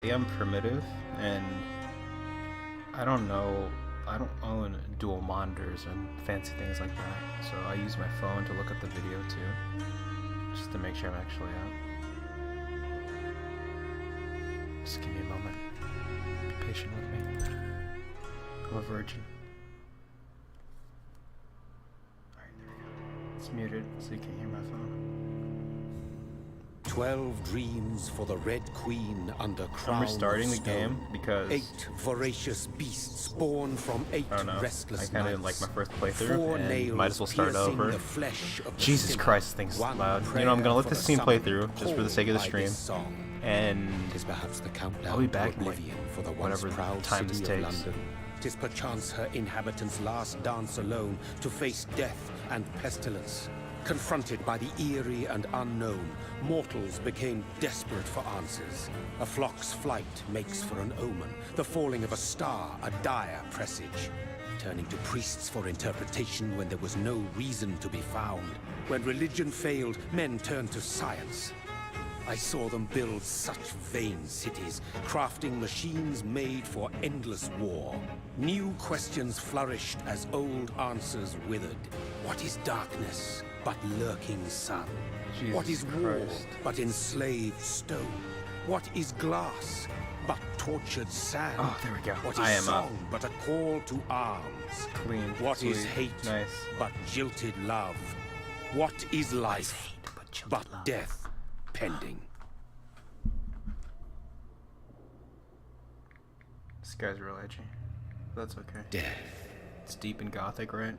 I'm primitive, and I don't know. I don't own dual monitors and fancy things like that, so I use my phone to look at the video too, just to make sure I'm actually out. Just give me a moment. Be patient with me. I'm a virgin. Alright, there we go. It's muted, so you can't hear my phone. 12 dreams for the Red Queen under crown. I'm restarting the game because 8 voracious beasts born from 8 I don't know. restless I kind of didn't like my first playthrough, 4 and might as well start over. the flesh of the Jesus sinner. Christ, things One loud. You prayer know, I'm gonna let for this the scene play summoned through just for the sake of the called by stream, this song. and 'Tis perhaps the countdown I'll be to back in like oblivion for the once whatever proud time this city of takes. London. 'Tis perchance her inhabitants' last dance alone to face death and pestilence. Confronted by the eerie and unknown, mortals became desperate for answers. A flock's flight makes for an omen, the falling of a star a dire presage. Turning to priests for interpretation when there was no reason to be found. When religion failed, men turned to science. I saw them build such vain cities, crafting machines made for endless war. New questions flourished as old answers withered. What is darkness but lurking sun? Jesus What is war Christ. but enslaved stone? What is glass but tortured sand? Oh, there we go. What is I am up. song but a call to arms? Clean. What is sweet, hate Nice. but jilted love? What is life but death pending? This guy's real edgy. That's okay. Death. It's deep and gothic, right?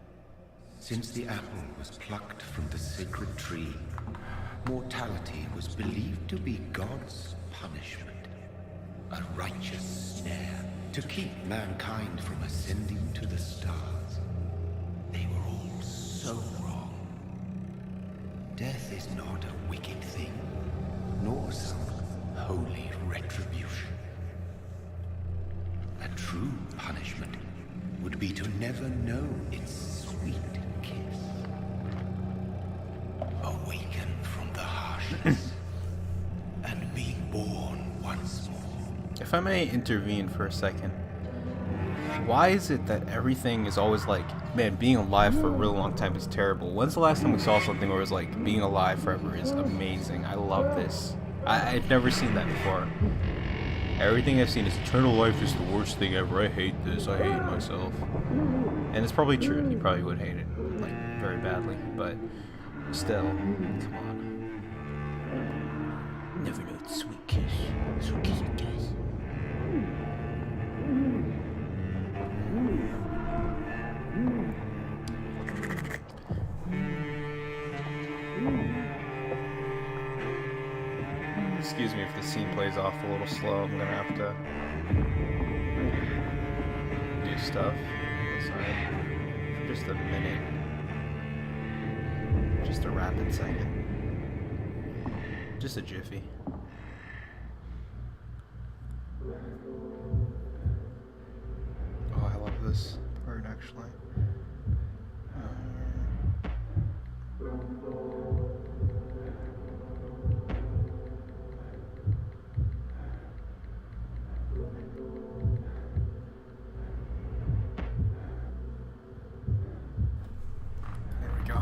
Since the apple was plucked from the sacred tree, mortality was believed to be God's punishment. A righteous snare to keep mankind from ascending to the stars. They were all so wrong. Death is not a wicked thing, nor some holy retribution. A true punishment would be to never know its sweet kiss. Awaken from the harshness and be born once more. If I may intervene for a second, why is it that everything is always like, man, being alive for a really long time is terrible? When's the last time we saw something where it was like, being alive forever is amazing? I love this. I've never seen that before. Everything I've seen is eternal life is the worst thing ever. I hate this. I hate myself. And it's probably true. You probably would hate it, like, very badly. But still, come on. Never know it's sweet kiss. Sweet kiss it does. Excuse me if the scene plays off a little slow. I'm gonna have to do stuff aside for just a minute. Just a rapid second. Just a jiffy. Oh, I love this part actually. There we go.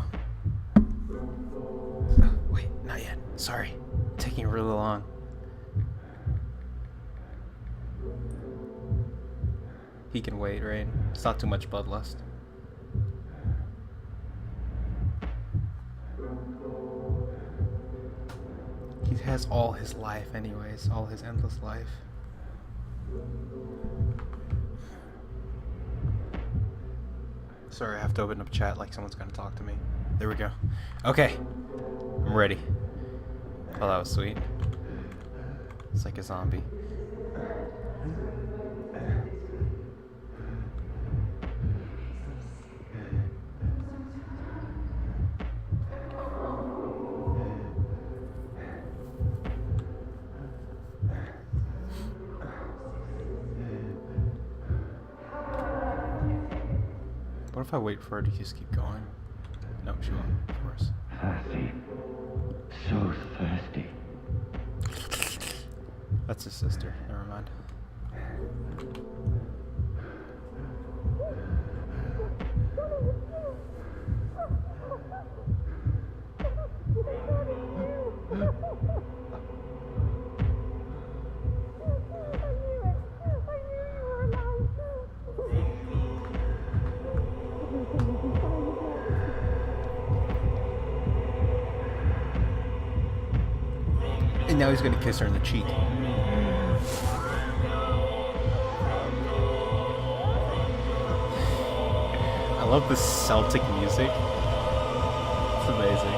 Wait, not yet. Sorry. Taking really long. He can wait, right? It's not too much bloodlust. He has all his life anyways, all his endless life. Sorry, I have to open up chat like someone's gonna talk to me. There we go. Okay, I'm ready. Oh, that was sweet. It's like a zombie. What if I wait for her to just keep going? No, she won't, of course. Thirsty. So thirsty. That's his sister. Never mind. god. And now he's gonna kiss her in the cheek. I love the Celtic music. It's amazing.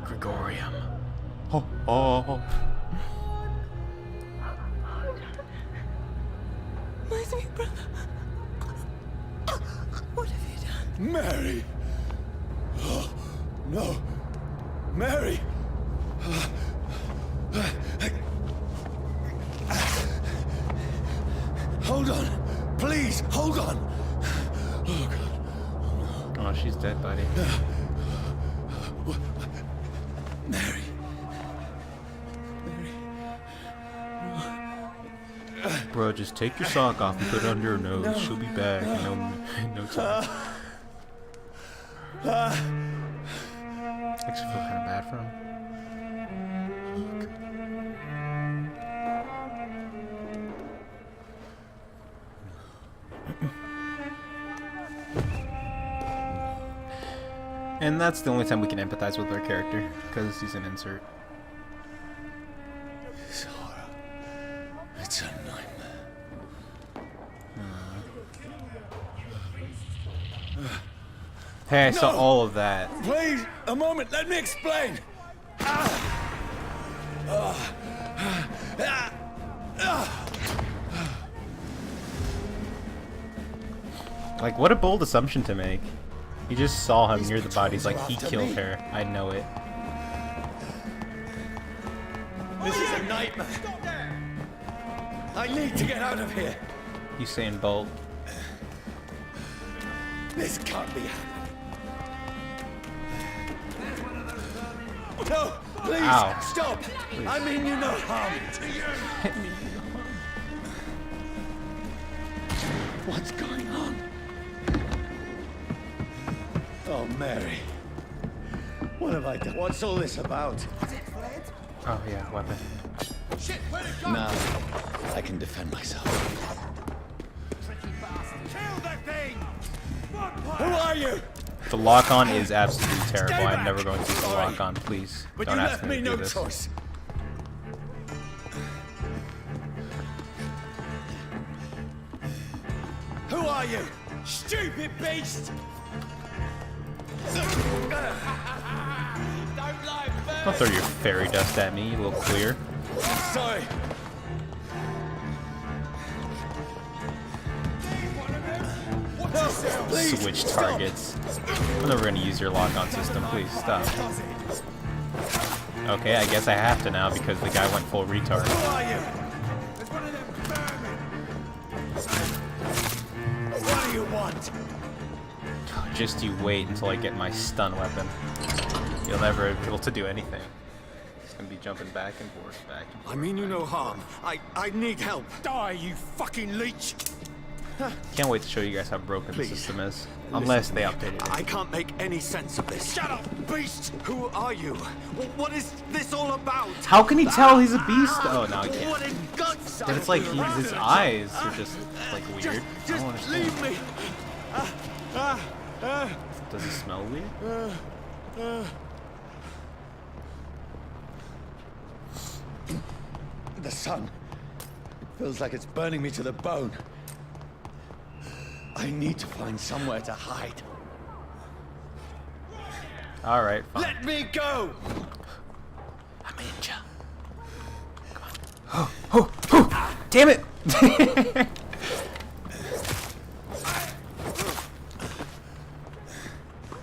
Gregorium. Oh, oh. My sweet brother. What have you done? Mary! Oh, no! Mary! Hold on! Please, hold on! Oh, God. Oh, she's dead, buddy. Mary. Bro, just take your sock off and put it under her nose. She'll be back in no time. Actually feel kind of bad for him. And that's the only time we can empathize with our character, because he's an insert. This horror. It's a nightmare. Hey, I saw No! all of that. Please, a moment, let me explain! Like, what a bold assumption to make. He just saw him near the bodies, like he after killed me. her. I know it. This is a nightmare! I need to get out of here! Usain Bolt. This can't be happening. No, please, Ow. stop! I mean you no harm. What's going on? Oh, Mary. What have I done? What's all this about? Oh yeah, weapon. Now, I can defend myself. Who are you? The lock-on is absolutely terrible. I'm never going to use the lock-on. Please, But don't you ask left me me to do no this. choice. Who are you? Stupid beast! Don't throw your fairy dust at me, you little queer. Sorry. No, please, Switch stop. targets. I'm never going to use your lock-on system. Please, stop. Okay, I guess I have to now because the guy went full retard. Who are you? What do you want? Just you wait until I get my stun weapon. You'll never be able to do anything. It's going to be jumping back and forth, back and forth. I mean you no harm. I need help. Die, you fucking leech! Can't wait to show you guys how broken Please, the system is. Unless they updated it. I can't make any sense of this. Shut up, beast! Who are you? What is this all about? How can he tell he's a beast? Oh, no, he can't. What in God's But it's like his eyes are just like weird. I Just don't understand. leave me. Does he smell weird? The sun feels like it's burning me to the bone. I need to find somewhere to hide. Alright, fine. Let me go! I'm a ninja. Come on. Oh, damn it!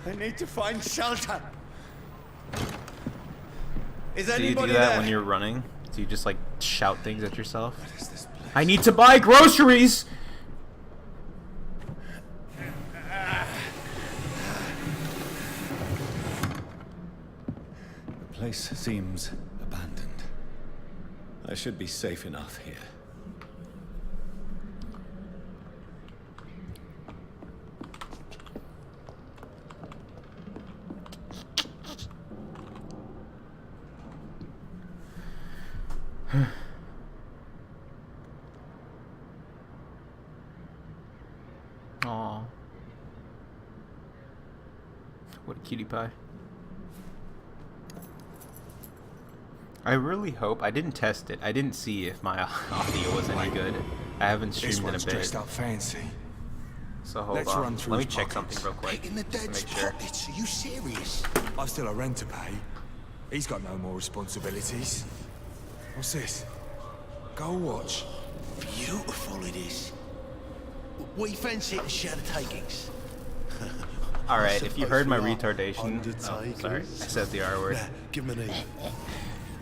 I need to find shelter. Is Do you anybody do that there? when you're running? Do you just like shout things at yourself? What is this place? I need to buy groceries! place seems abandoned. I should be safe enough here. Aw. What a cutie pie. I really hope, I didn't test it. I didn't see if my audio was any good. I haven't streamed in a bit. Dressed up fancy. So hold Let's on. run through Let me his check pockets. something real quick. In the just to dead's make sure. pockets? Are you serious? I've still a rent to pay. He's got no more responsibilities. What's this? Go watch. Beautiful it is. We fancy it and share the takings. Alright, if you heard my suppose we are retardation. Oh, undertakers. sorry. I said the R word. Nah, give him an E.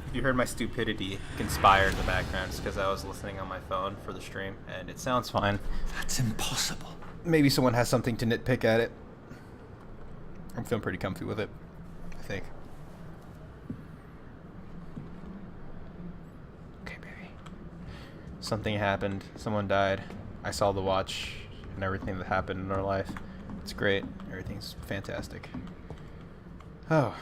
If you heard my stupidity conspire in the background, it's because I was listening on my phone for the stream, and it sounds fine. That's impossible. Maybe someone has something to nitpick at it. I'm feeling pretty comfy with it, I think. Okay, baby. Something happened. Someone died. I saw the watch and everything that happened in our life. It's great. Everything's fantastic. Oh.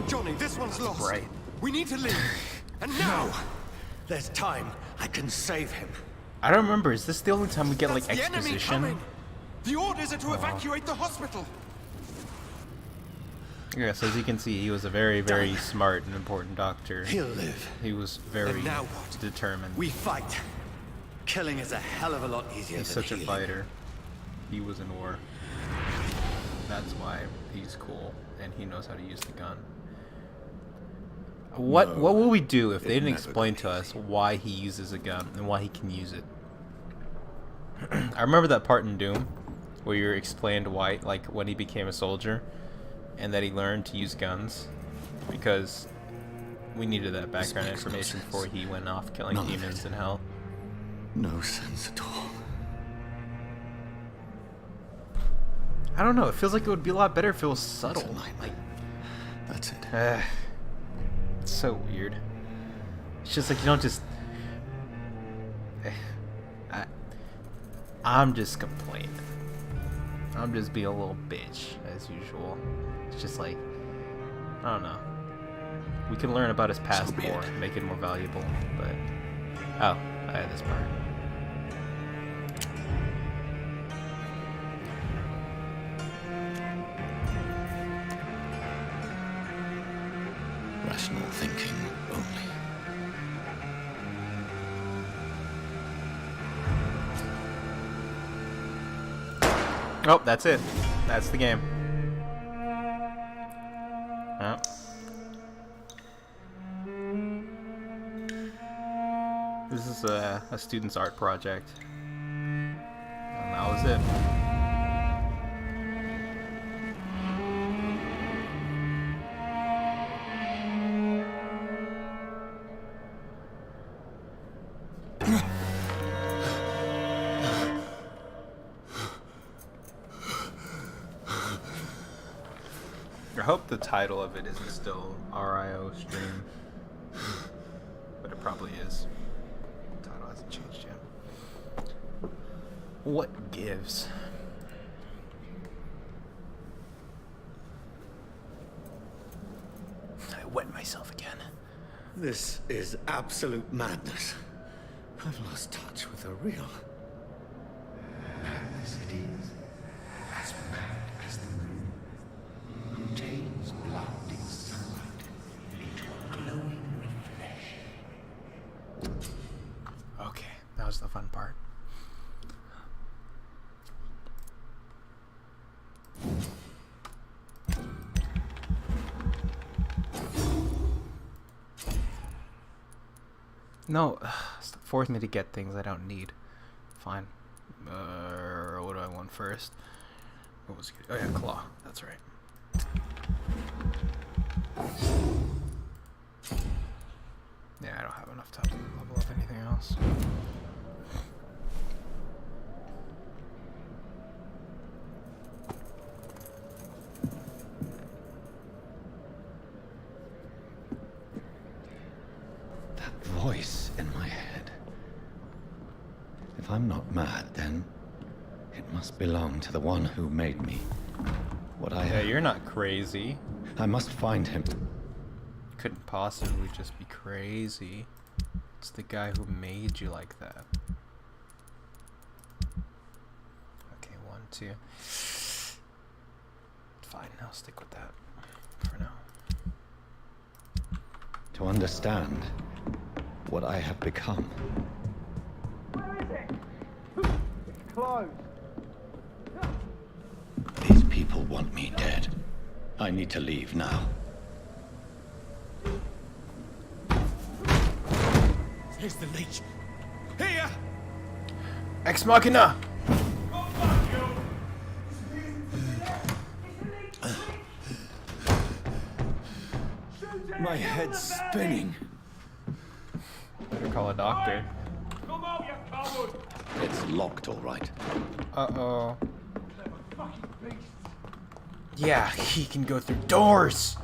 Johnny, this one's lost. Right. We need to leave. And now! There's time. I can save him. I don't remember. Is this the only time we get like That's the enemy exposition? coming. The orders are to evacuate the hospital. Yes, as you can see, he was a very, very smart and important doctor. He'll live. He was very And now what? determined. We fight. Killing is a hell of a lot easier He's than such a healing. fighter. He was in war. That's why he's cool and he knows how to use the gun. What will we do if they didn't explain to us why he uses a gun and why he can use it? I remember that part in Doom where you explained why, like when he became a soldier and that he learned to use guns because we needed that background makes no information sense. before he went off killing None of demons it. in hell. No sense at all. I don't know. It feels like it would be a lot better if it was It's subtle. a nightmare. That's it. It's so weird. It's just like you don't just. I'm just complaining. I'm just being a little bitch as usual. It's just like I don't know. We can learn about his past be more, it. make it more valuable. But oh, I had this part. Rational thinking only. Oh, that's it. That's the game. Oh. This is a student's art project. And that was it. I hope the title of it isn't still RIO stream. But it probably is. The title hasn't changed yet. What gives? I wet myself again. This is absolute madness. I've lost touch with the real. Madness it is. As mad as the moon. Contains blinding sunlight into a glowing reflection. Okay, that was the fun part. No, force me to get things I don't need. Fine. What do I want first? What was it? Oh yeah, claw. That's right. Yeah, I don't have enough time to level up anything else. That voice in my head. If I'm not mad, then it must belong to the one who made me. What I Yeah, you're not crazy. I must find him. Couldn't possibly just be crazy. It's the guy who made you like that. Okay, 1, 2. Fine, I'll stick with that for now. To understand what I have become. Where is it? It's closed. These people want me dead. I need to leave now. Here's the leech. Here! Ex Machina! My head's spinning. Better call a doctor. Come out, you coward! It's locked, all right. Uh-oh. Fucking beast! Yeah, he can go through doors!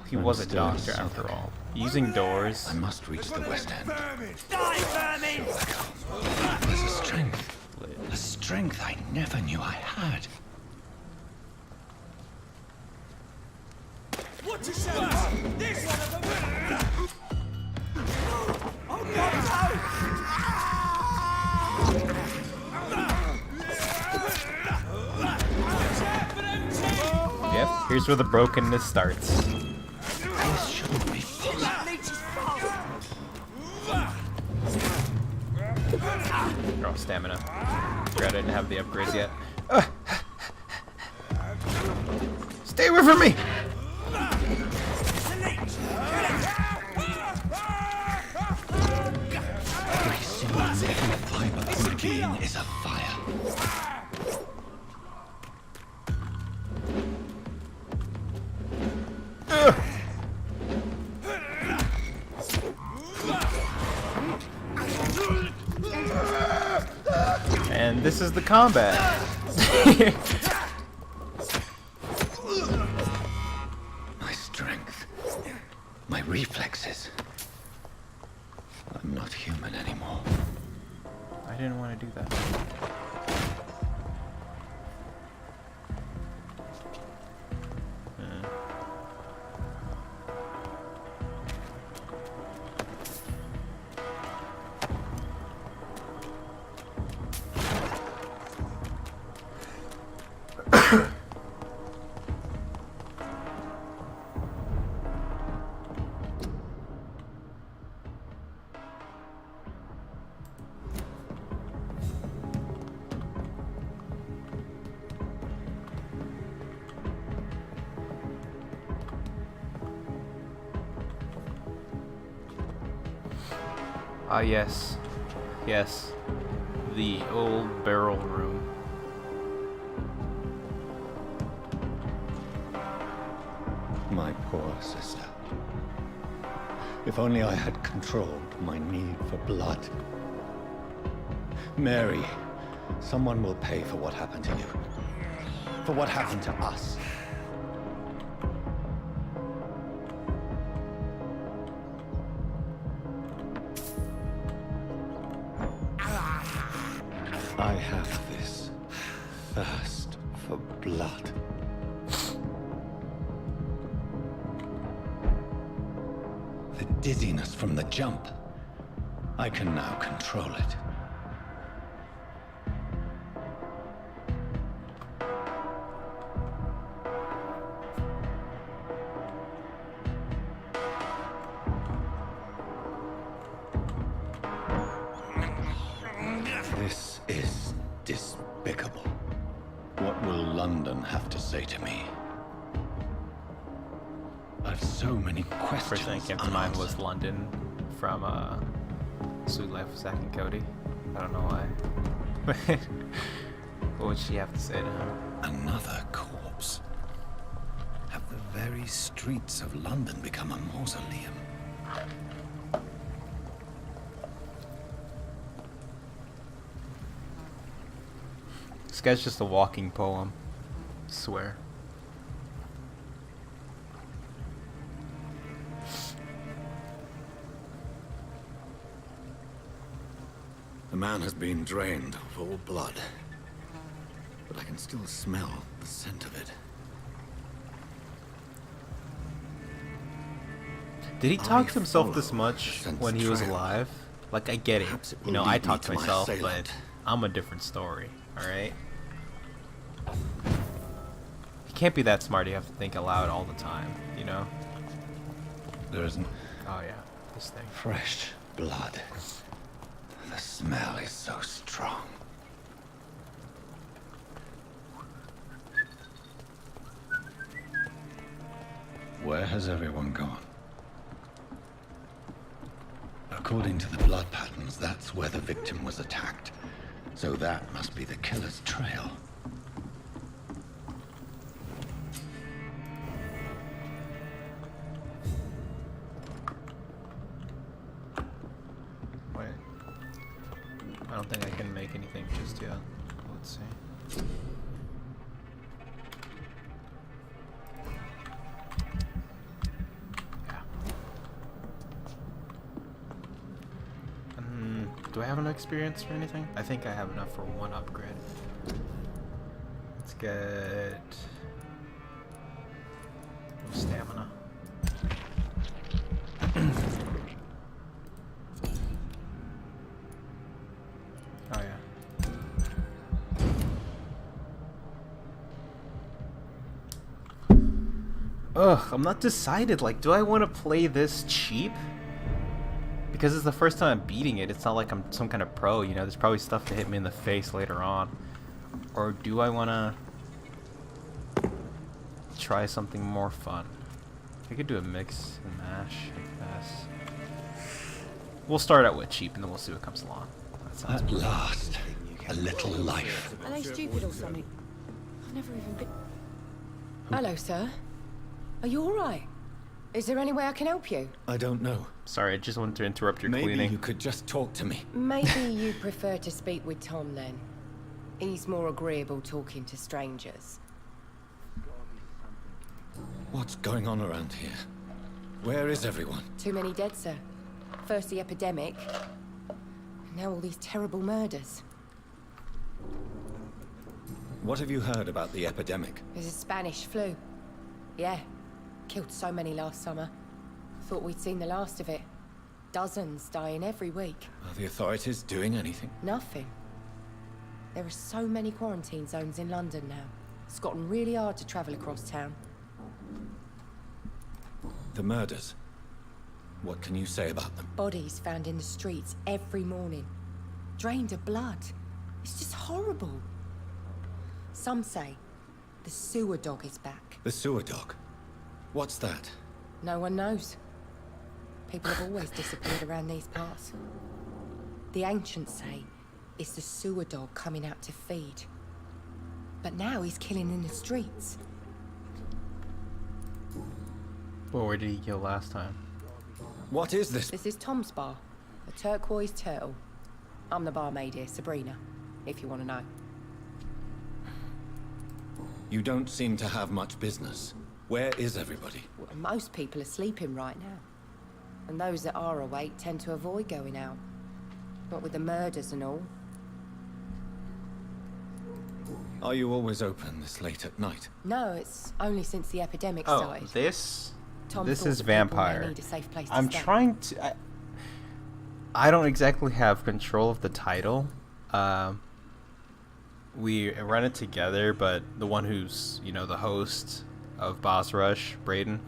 He was a still in doctor after Southwark. all. Using doors. I must reach the West End. Die, vermin! There's a strength. A strength I never knew I had. What to shout? This one of them! Oh, God, Yep, here's where the brokenness starts. This shouldn't be fun. Oh, stamina. Forgot I didn't have the upgrades yet. Stay away from me! Every single living fiber in my being is a fire. And this is the combat. My strength. My reflexes. I'm not human anymore. I didn't want to do that. Ah, yes. Yes. The old barrel room. My poor sister. If only I had controlled my need for blood. Mary, someone will pay for what happened to you. For what happened to us. I have this thirst for blood. The dizziness from the jump. I can now control it. This is despicable. What will London have to say to me? I've so many questions. First thing that came to mind was London from Sweet Life of Zack and Cody. I don't know why. What would she have to say to him? Another corpse. Have the very streets of London become a mausoleum? This guy's just a walking poem. I swear. The man has been drained of all blood, but I can still smell the scent of it. Did he talk to himself this follow much the scent's when he was trail. alive? Like, I get it. Perhaps it You will know, I lead me talk to to my myself, but assailant. I'm a different story, alright? You can't be that smart, you have to think aloud all the time, you know? There isn't Oh yeah, this thing. fresh blood. The smell is so strong. Where has everyone gone? According to the blood patterns, that's where the victim was attacked. So that must be the killer's trail. Wait. I don't think I can make anything just yet. Let's see. Yeah. Do I have enough experience for anything? I think I have enough for one upgrade. Let's get stamina. Oh yeah. Ugh, I'm not decided. Like, do I want to play this cheap? Because it's the first time I'm beating it. It's not like I'm some kind of pro, you know. There's probably stuff to hit me in the face later on. Or do I want to try something more fun? I could do a mix and mash, I guess. We'll start out with cheap and then we'll see what comes along. That sounds At last, a little life. Are they stupid or something? I've never even been... Hello, sir. Are you alright? Is there any way I can help you? I don't know. sorry, I just wanted to interrupt your Maybe cleaning. you could just talk to me. Maybe you prefer to speak with Tom then. He's more agreeable talking to strangers. What's going on around here? Where is everyone? Too many dead, sir. First the epidemic, now all these terrible murders. What have you heard about the epidemic? There's a Spanish flu. Yeah, killed so many last summer. Thought we'd seen the last of it. Dozens dying every week. Are the authorities doing anything? Nothing. There are so many quarantine zones in London now. It's gotten really hard to travel across town. The murders. What can you say about them? Bodies found in the streets every morning. Drained of blood. It's just horrible. Some say the sewer dog is back. The sewer dog. What's that? No one knows. People have always disappeared around these parts. The ancients say it's the sewer dog coming out to feed. But now he's killing in the streets. Well, where did he kill last time? What is this? This is Tom's bar, a turquoise turtle. I'm the barmaid here, Sabrina, if you want to know. You don't seem to have much business. Where is everybody? Well, most people are sleeping right now. And those that are awake tend to avoid going out. Not with the murders and all. Are you always open this late at night? No, it's only since the epidemic Oh, started. this Tom this thought is that people might Vampire. need a safe place to I'm stay. trying to. I don't exactly have control of the title. We run it together, but the one who's, you know, the host of Boss Rush, Braden,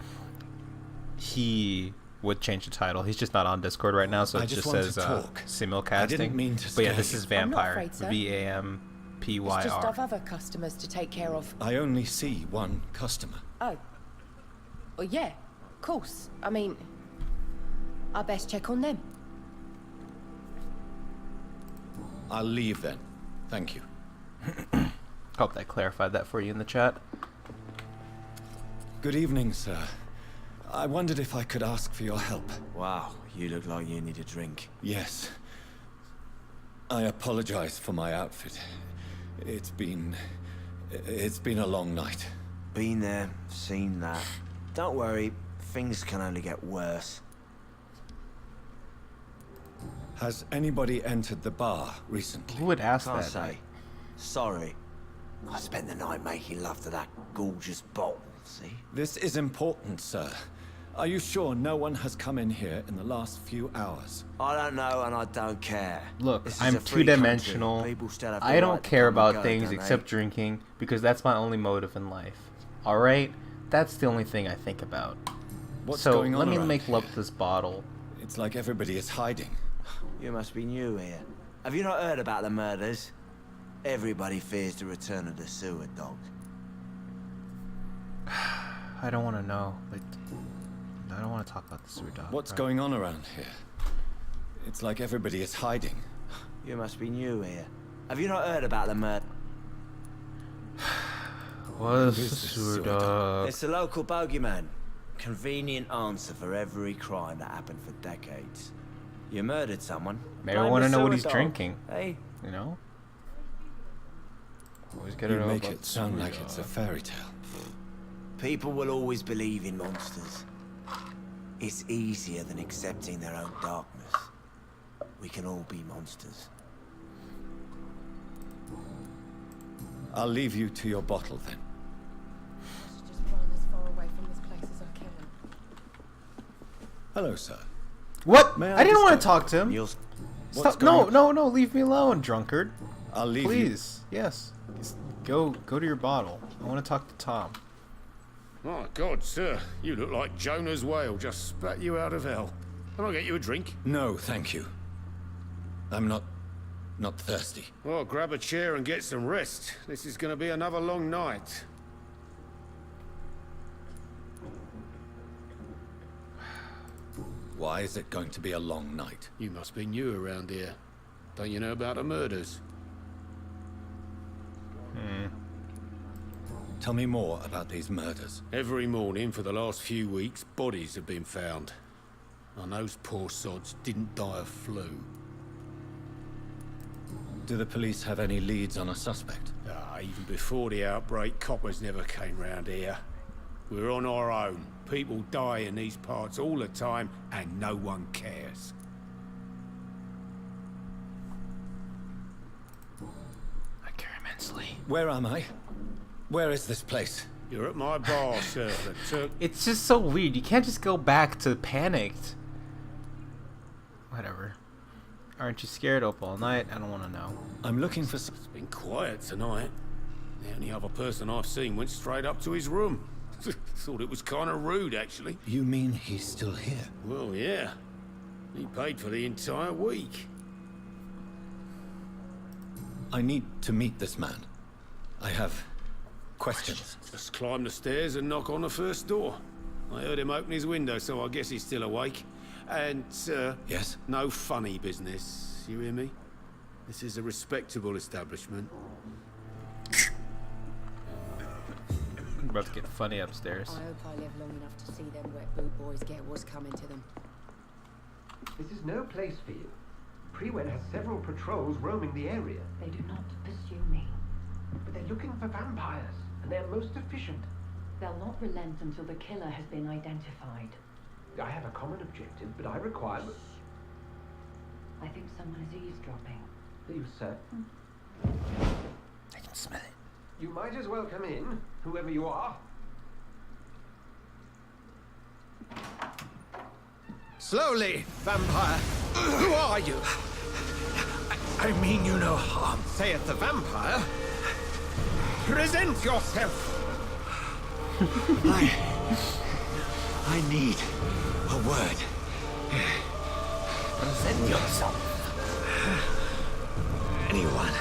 he would change the title. He's just not on Discord right now, so I it just just want says to talk. simulcasting. I didn't mean to But yeah, scare this you. is I'm not Vampire. afraid, sir. VAMPYR. It's just VAMPYR. I've other customers to take care of. I only see one customer. Oh. Well, yeah, of course. I mean, I best check on them. I'll leave then. Thank you. Hope that clarified that for you in the chat. Good evening, sir. I wondered if I could ask for your help. Wow, you look like you need a drink. Yes. I apologize for my outfit. It's been a long night. Been there, seen that. Don't worry, things can only get worse. Has anybody entered the bar recently? Who would ask Can't that? say. Sorry. I spent the night making love to that gorgeous bottle, see? This is important, sir. Are you sure no one has come in here in the last few hours? I don't know and I don't care. Look, This is I'm a free two-dimensional. country. People still have the I right don't to care come and about go, things don't except they? drinking because that's my only motive in life. Alright? That's the only thing I think about. What's So going on let me around make love here? to this bottle. It's like everybody is hiding. You must be new here. Have you not heard about the murders? Everybody fears the return of the sewer dog. I don't want to know. Like, I don't want to talk about the sewer dog. What's bro. going on around here? It's like everybody is hiding. You must be new here. Have you not heard about the murder? What is Who the is this sewer sewer dog? It's the local bogeyman. Convenient answer for every crime that happened for decades. You murdered someone. Maybe I blame want to the know what sewer he's dog. drinking. Hey, You know? Always get You it make about it the sound sewer like it's a dog. fairy tale. people will always believe in monsters. It's easier than accepting their own darkness. We can all be monsters. I'll leave you to your bottle then. Just run as far away from this place as I can. Hello, sir. What? May I I didn't want to disturb? talk to him. You'll What's Stop! No, going no, no! Leave me alone, drunkard. I'll leave you. Please, yes. Just go to your bottle. I want to talk to Tom. My God, sir, you look like Jonah's whale just spat you out of hell. Can I get you a drink? No, thank you. I'm not thirsty. Well, grab a chair and get some rest. This is going to be another long night. Why is it going to be a long night? You must be new around here. Don't you know about the murders? Tell me more about these murders. Every morning for the last few weeks, bodies have been found. And those poor sods didn't die of flu. Do the police have any leads on a suspect? Even before the outbreak, coppers never came round here. We're on our own. People die in these parts all the time, and no one cares. I care immensely. Where am I? Where is this place? You're at my bar, sir. The Turk. It's just so weird. You can't just go back to panicked. Whatever. Aren't you scared up all night? I don't want to know. I'm looking for some... It's been quiet tonight. The only other person I've seen went straight up to his room. Thought it was kind of rude, actually. You mean he's still here? Well, yeah. He paid for the entire week. I need to meet this man. I have questions. Just climb the stairs and knock on the first door. I heard him open his window, so I guess he's still awake. And, Yes? no funny business. You hear me? This is a respectable establishment. I'm about to get funny upstairs. I hope I live long enough to see them wet boot boys get what's coming to them. This is no place for you. Prewen has several patrols roaming the area, They do not pursue me. but they're looking for vampires, and they're most efficient. They'll not relent until the killer has been identified. I have a common objective, but I require... I think someone is eavesdropping. Are you certain? I can smell it. You might as well come in, whoever you are. Slowly, vampire. Who are you? I mean you no harm, saith the vampire. Present yourself. I need a word. Present yourself. Anyone.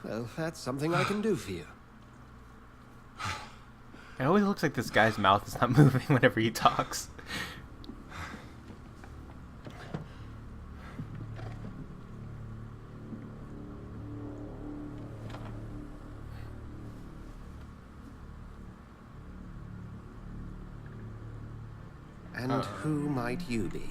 Well, that's something I can do for you. It always looks like this guy's mouth is not moving whenever he talks. And who might you be?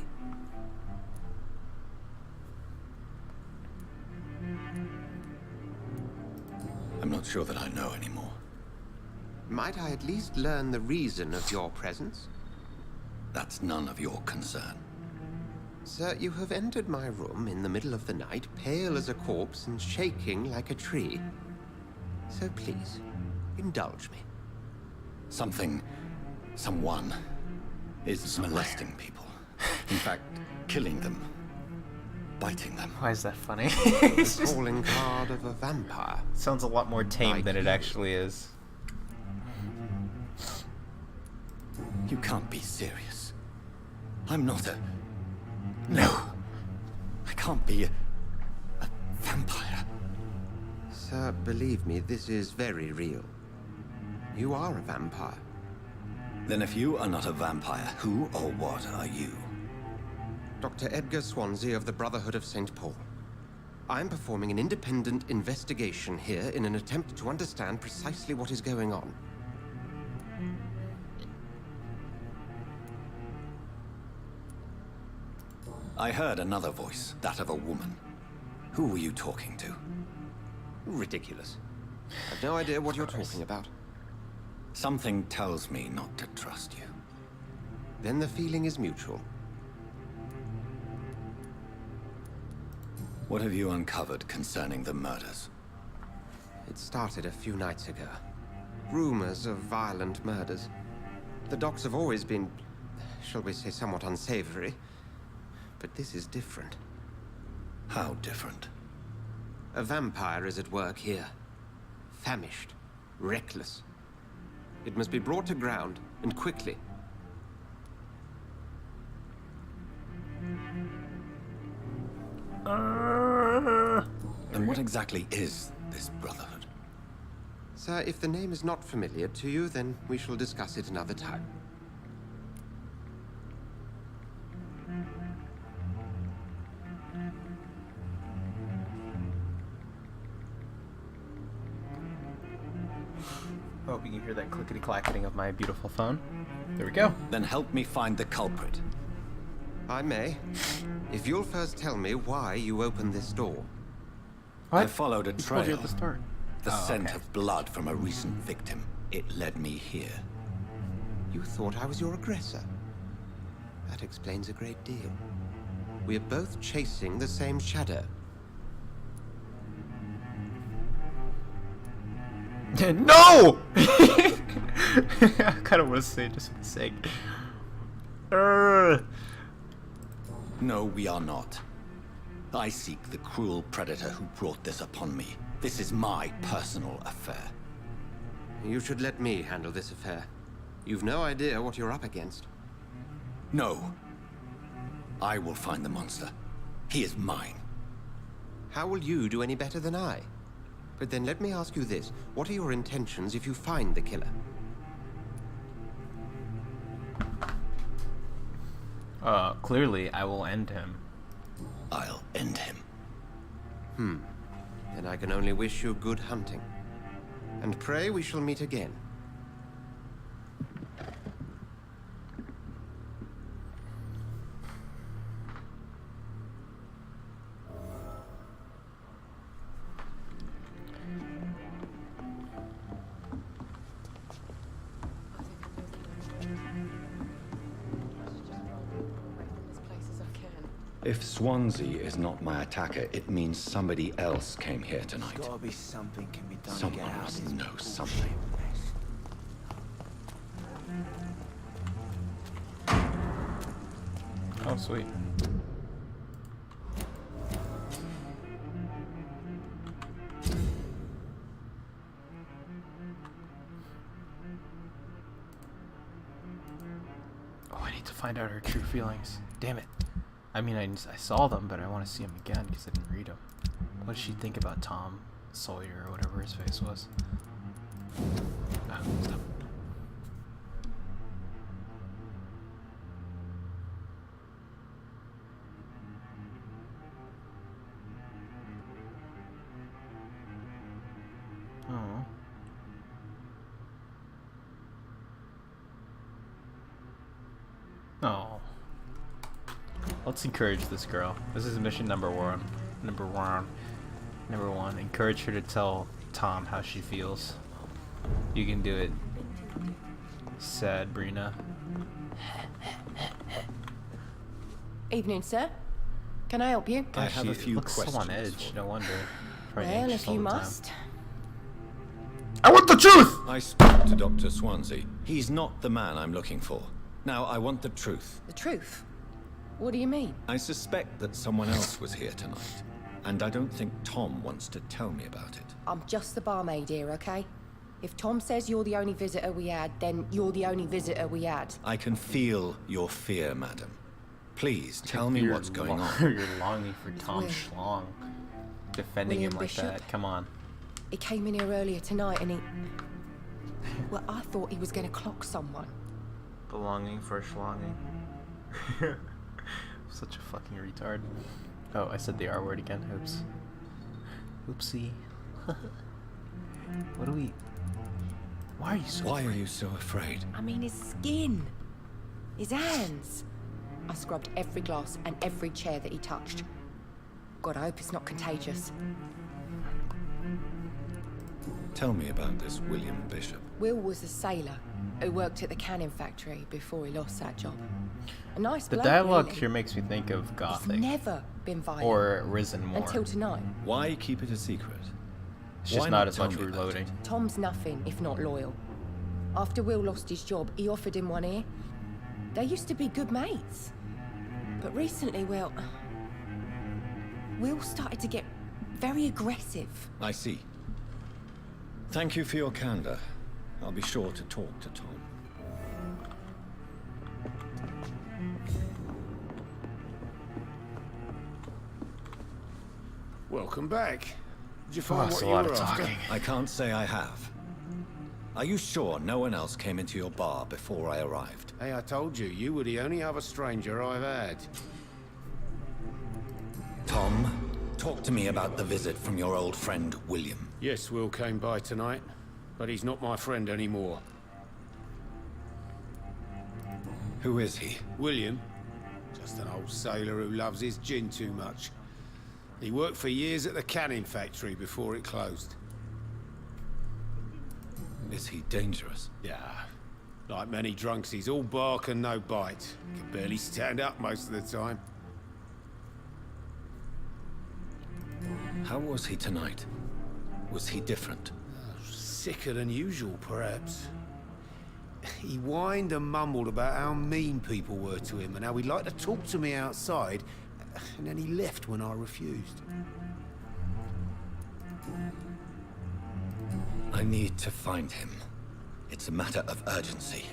I'm not sure that I know anymore. Might I at least learn the reason of your presence? That's none of your concern. Sir, you have entered my room in the middle of the night, pale as a corpse and shaking like a tree. So please, indulge me. Someone is molesting people. In fact, killing them. Biting them. Why is that funny? The calling card of a vampire. Sounds a lot more tame Like than it you. actually is. You can't be serious. I'm not a... No. I can't be a vampire. Sir, believe me, this is very real. You are a vampire. Then if you are not a vampire, who or what are you? Dr. Edgar Swansea of the Brotherhood of St. Paul. I am performing an independent investigation here in an attempt to understand precisely what is going on. I heard another voice, that of a woman. Who were you talking to? Ridiculous. I've no idea what you're talking about. Something tells me not to trust you. Then the feeling is mutual. What have you uncovered concerning the murders? It started a few nights ago. Rumors of violent murders. The docs have always been, shall we say, somewhat unsavory. But this is different. How different? A vampire is at work here. Famished. Reckless. It must be brought to ground, and quickly. And what exactly is this brotherhood? Sir, if the name is not familiar to you, then we shall discuss it another time. Oh, you can hear that clickety-clacketing of my beautiful phone. There we go. Then help me find the culprit. I may. If you'll first tell me why you opened this door. I followed a I told you trail. at the start. The Oh, scent okay. of blood from a recent victim. It led me here. You thought I was your aggressor. That explains a great deal. We are both chasing the same shadow. No! I kind of want to say it just for the sake. No, we are not. I seek the cruel predator who brought this upon me. This is my personal affair. You should let me handle this affair. You've no idea what you're up against. No. I will find the monster. He is mine. How will you do any better than I? But then let me ask you this. What are your intentions if you find the killer? Clearly, I will end him. I'll end him. Then I can only wish you good hunting. And pray we shall meet again. If Swansea is not my attacker, it means somebody else came here tonight. There's gotta be something can be done to Someone get out of must this know bullshit something. mess. Oh, sweet. Oh, I need to find out her true feelings. Damn it. I mean, I saw them, but I want to see them again because I didn't read them. What did she think about Tom Sawyer or whatever his face was? Ah, stop. Oh. Oh. Let's encourage this girl. This is mission number one. Number one. Encourage her to tell Tom how she feels. You can do it. Sad Brina. Evening, sir. Can I help you? I have a few looks questions. so on edge. No wonder. Probably Well, anxious if all you the time. must. I want the truth! I spoke to Dr. Swansea. He's not the man I'm looking for. Now, I want the truth. The truth? What do you mean? I suspect that someone else was here tonight, and I don't think Tom wants to tell me about it. I'm just the barmaid here, okay? If Tom says you're the only visitor we had, then you're the only visitor we had. I can feel your fear, madam. Please, tell me what's going on. You're longing for Tom weird. Schlong. Defending William him like Bishop. that. Come on. He came in here earlier tonight and he... Well, I thought he was going to clock someone. Belonging for schlonging. Such a fucking retard. Oh, I said the R word again. Oops. Oopsie. What do we... Why are you so Why are you so afraid? I mean, his skin. His hands. I scrubbed every glass and every chair that he touched. God, I hope it's not contagious. Tell me about this William Bishop. Will was a sailor who worked at the canning factory before he lost that job. A nice The bloke, dialogue really. here makes me think of He's Gothic. never been violent. Or Risen more. Until tonight. Why keep it a secret? It's just Why not as tell much me about reloading. it? Tom's nothing if not loyal. After Will lost his job, he offered him one ear. They used to be good mates. But recently, well... Will started to get very aggressive. I see. Thank you for your candor. I'll be sure to talk to Tom. Welcome back. Did you Oh, find it's what a you lot were of after? talking. I can't say I have. Are you sure no one else came into your bar before I arrived? Hey, I told you, you were the only other stranger I've had. Tom, talk to me about the visit from your old friend, William. Yes, Will came by tonight, but he's not my friend anymore. Who is he? William? Just an old sailor who loves his gin too much. He worked for years at the canning factory before it closed. Is he dangerous? Yeah. Like many drunks, he's all bark and no bite. Can barely stand up most of the time. How was he tonight? Was he different? Sicker than usual, perhaps. He whined and mumbled about how mean people were to him and how he'd like to talk to me outside, and then he left when I refused. I need to find him. It's a matter of urgency.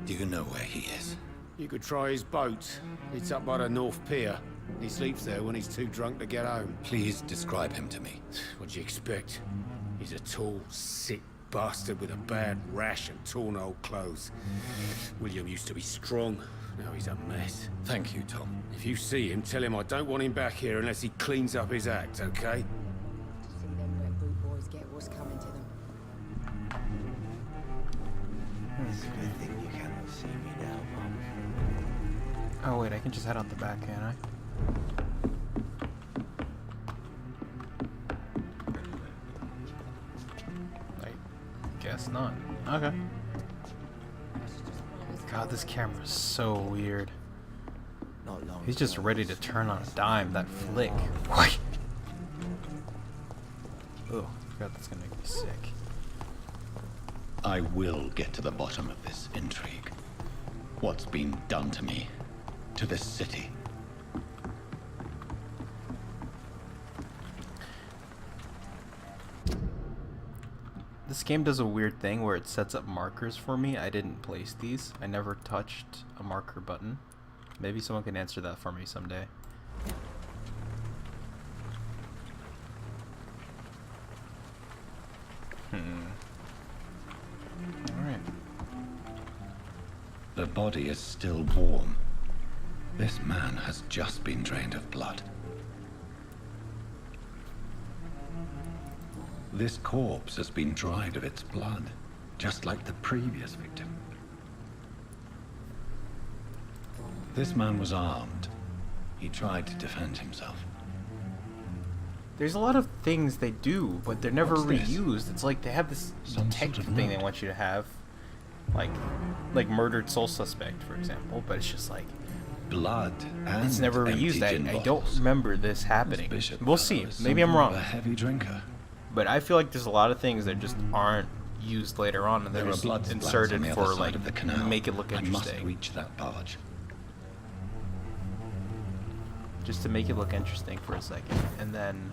Do you know where he is? You could try his boat. It's up by the North Pier. He sleeps there when he's too drunk to get home. Please describe him to me. What do you expect? He's a tall, sick bastard with a bad rash and torn old clothes. William used to be strong. Now he's a mess. Thank you, Tom. If you see him, tell him I don't want him back here unless he cleans up his act, okay? See them wet boot boys get what's coming to them. It's a good thing you cannot see me now, Mum. Oh wait, I can just head out the back, can't I? I guess not. Okay. God, this camera is so weird. Not long. He's just ready to turn on a dime. That flick. What? Oh, I forgot that's gonna make me sick. I will get to the bottom of this intrigue. What's been done to me, to this city. This game does a weird thing where it sets up markers for me. I didn't place these. I never touched a marker button. Maybe someone can answer that for me someday. Alright. The body is still warm. This man has just been drained of blood. This corpse has been dried of its blood, just like the previous victim. This man was armed. He tried to defend himself. There's a lot of things they do, but they're never What's this? reused. It's like they have this Some detective sort of thing they note. want you to have. Like murdered soul suspect, for example, but it's just like Blood and it's never empty reused. gin I don't bottles. remember this This happening. bishop We'll fellow see. is Maybe I'm something of wrong. a heavy drinker. But I feel like there's a lot of things that just aren't used later on, and they're There are just blood splats inserted on the for other side like of the canal. make it look I must interesting. reach that barge. Just to make it look interesting for a second, and then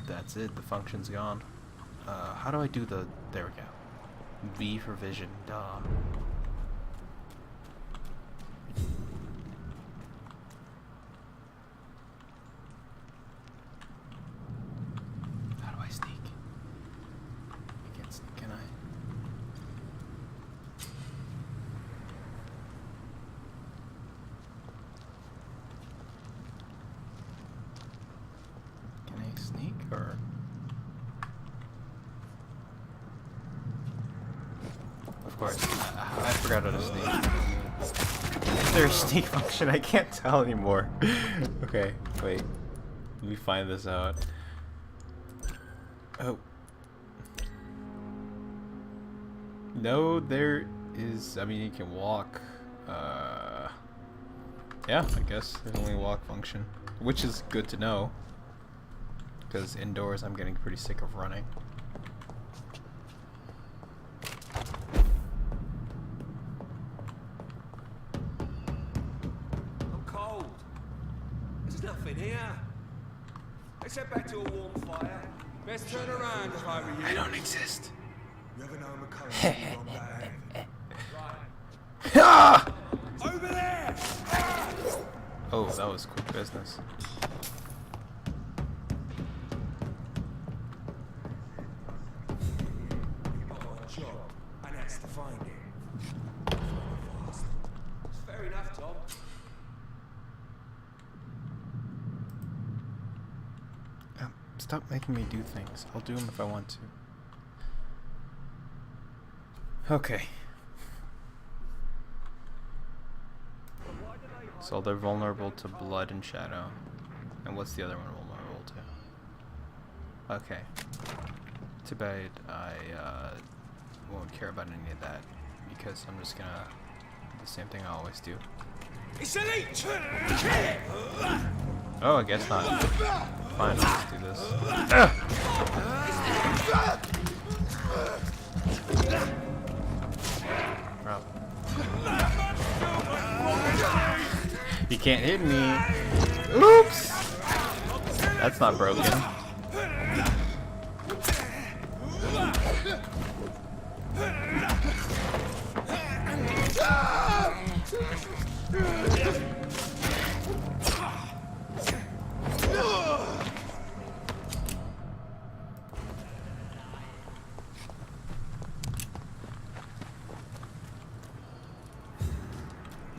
that's it. The function's gone. How do I do the? There we go. V for vision. Duh. How do I sneak? I can't sneak, can I? Can I sneak or? Of course. I forgot how to sneak. Is there a sneak function? I can't tell anymore. Okay, wait. Let me find this out. Oh. No, there is. I mean, you can walk. Yeah, I guess there's only a walk function, which is good to know. Because indoors, I'm getting pretty sick of running. I'm cold. There's nothing here. Let's head back to a warm fire. Best turn around if I were you. I don't exist. You ever know McCullough on that end? Ah! Over there! Oh, that was quick business. You got a job, and that's to find it. It's fair enough, Tom. Stop making me do things. I'll do them if I want to. Okay. So they're vulnerable to blood and shadow. And what's the other one vulnerable to? Okay. Too bad I won't care about any of that, because I'm just gonna do the same thing I always do. It's a leech! Oh, I guess not. Fine, let's do this. Wow. You can't hit me. Oops! That's not broken.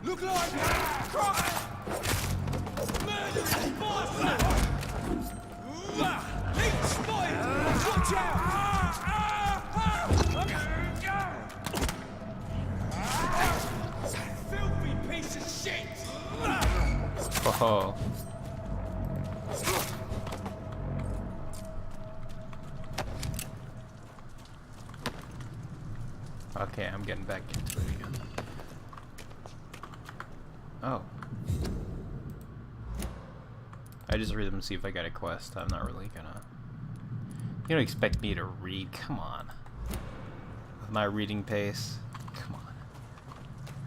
Look like cry! Murderous bastard! Leech spotted! Watch out! Filthy piece of shit! Oh. Okay, I'm getting back into it again. Oh. I just read them and see if I got a quest. I'm not really gonna... You don't expect me to read, come on. With my reading pace, come on.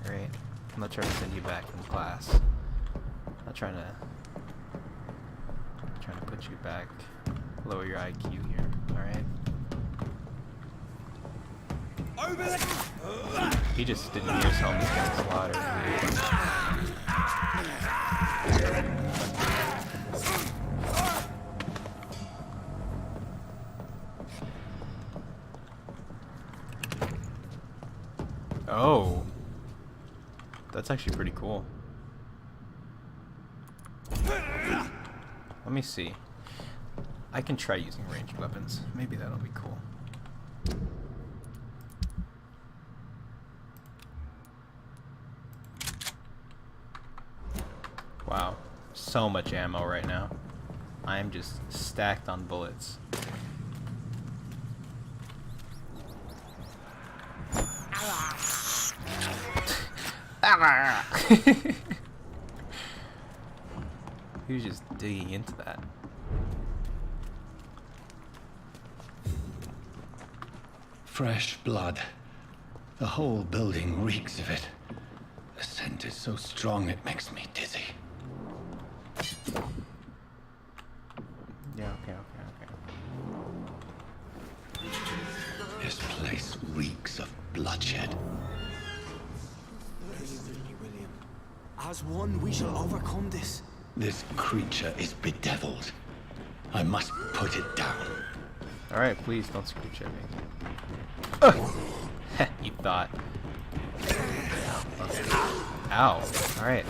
Alright, I'm not trying to send you back from class. I'm not trying to put you back, lower your IQ here, alright? He just didn't hear someone getting slaughtered. Oh. That's actually pretty cool. Let me see. I can try using ranged weapons. Maybe that'll be cool. Wow. So much ammo right now. I am just stacked on bullets. He was just digging into that. Fresh blood. The whole building reeks of it. The scent is so strong it makes me dizzy. Yeah, okay. This place reeks of bloodshed. William. As one, we shall overcome this. This creature is bedeviled. I must put it down. Alright, please don't screech at me. You thought. Okay. Ow. Alright.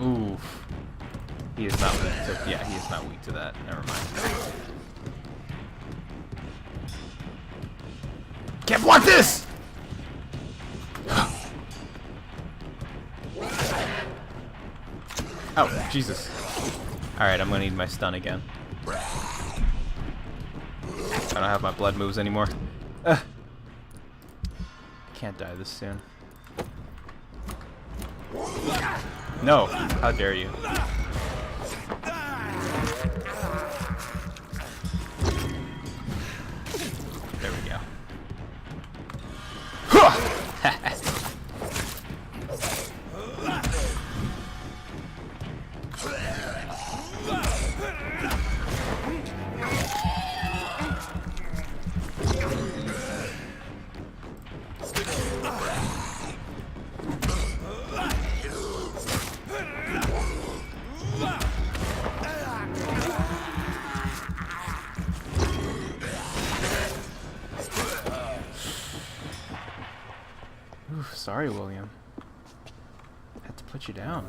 Oof. He is not weak to, yeah, he is not weak to that. Never mind. Can't block this! Oh, Jesus. Alright, I'm gonna need my stun again. I don't have my blood moves anymore. Can't die this soon. No! How dare you? There we go. Sorry, William. Had to put you down.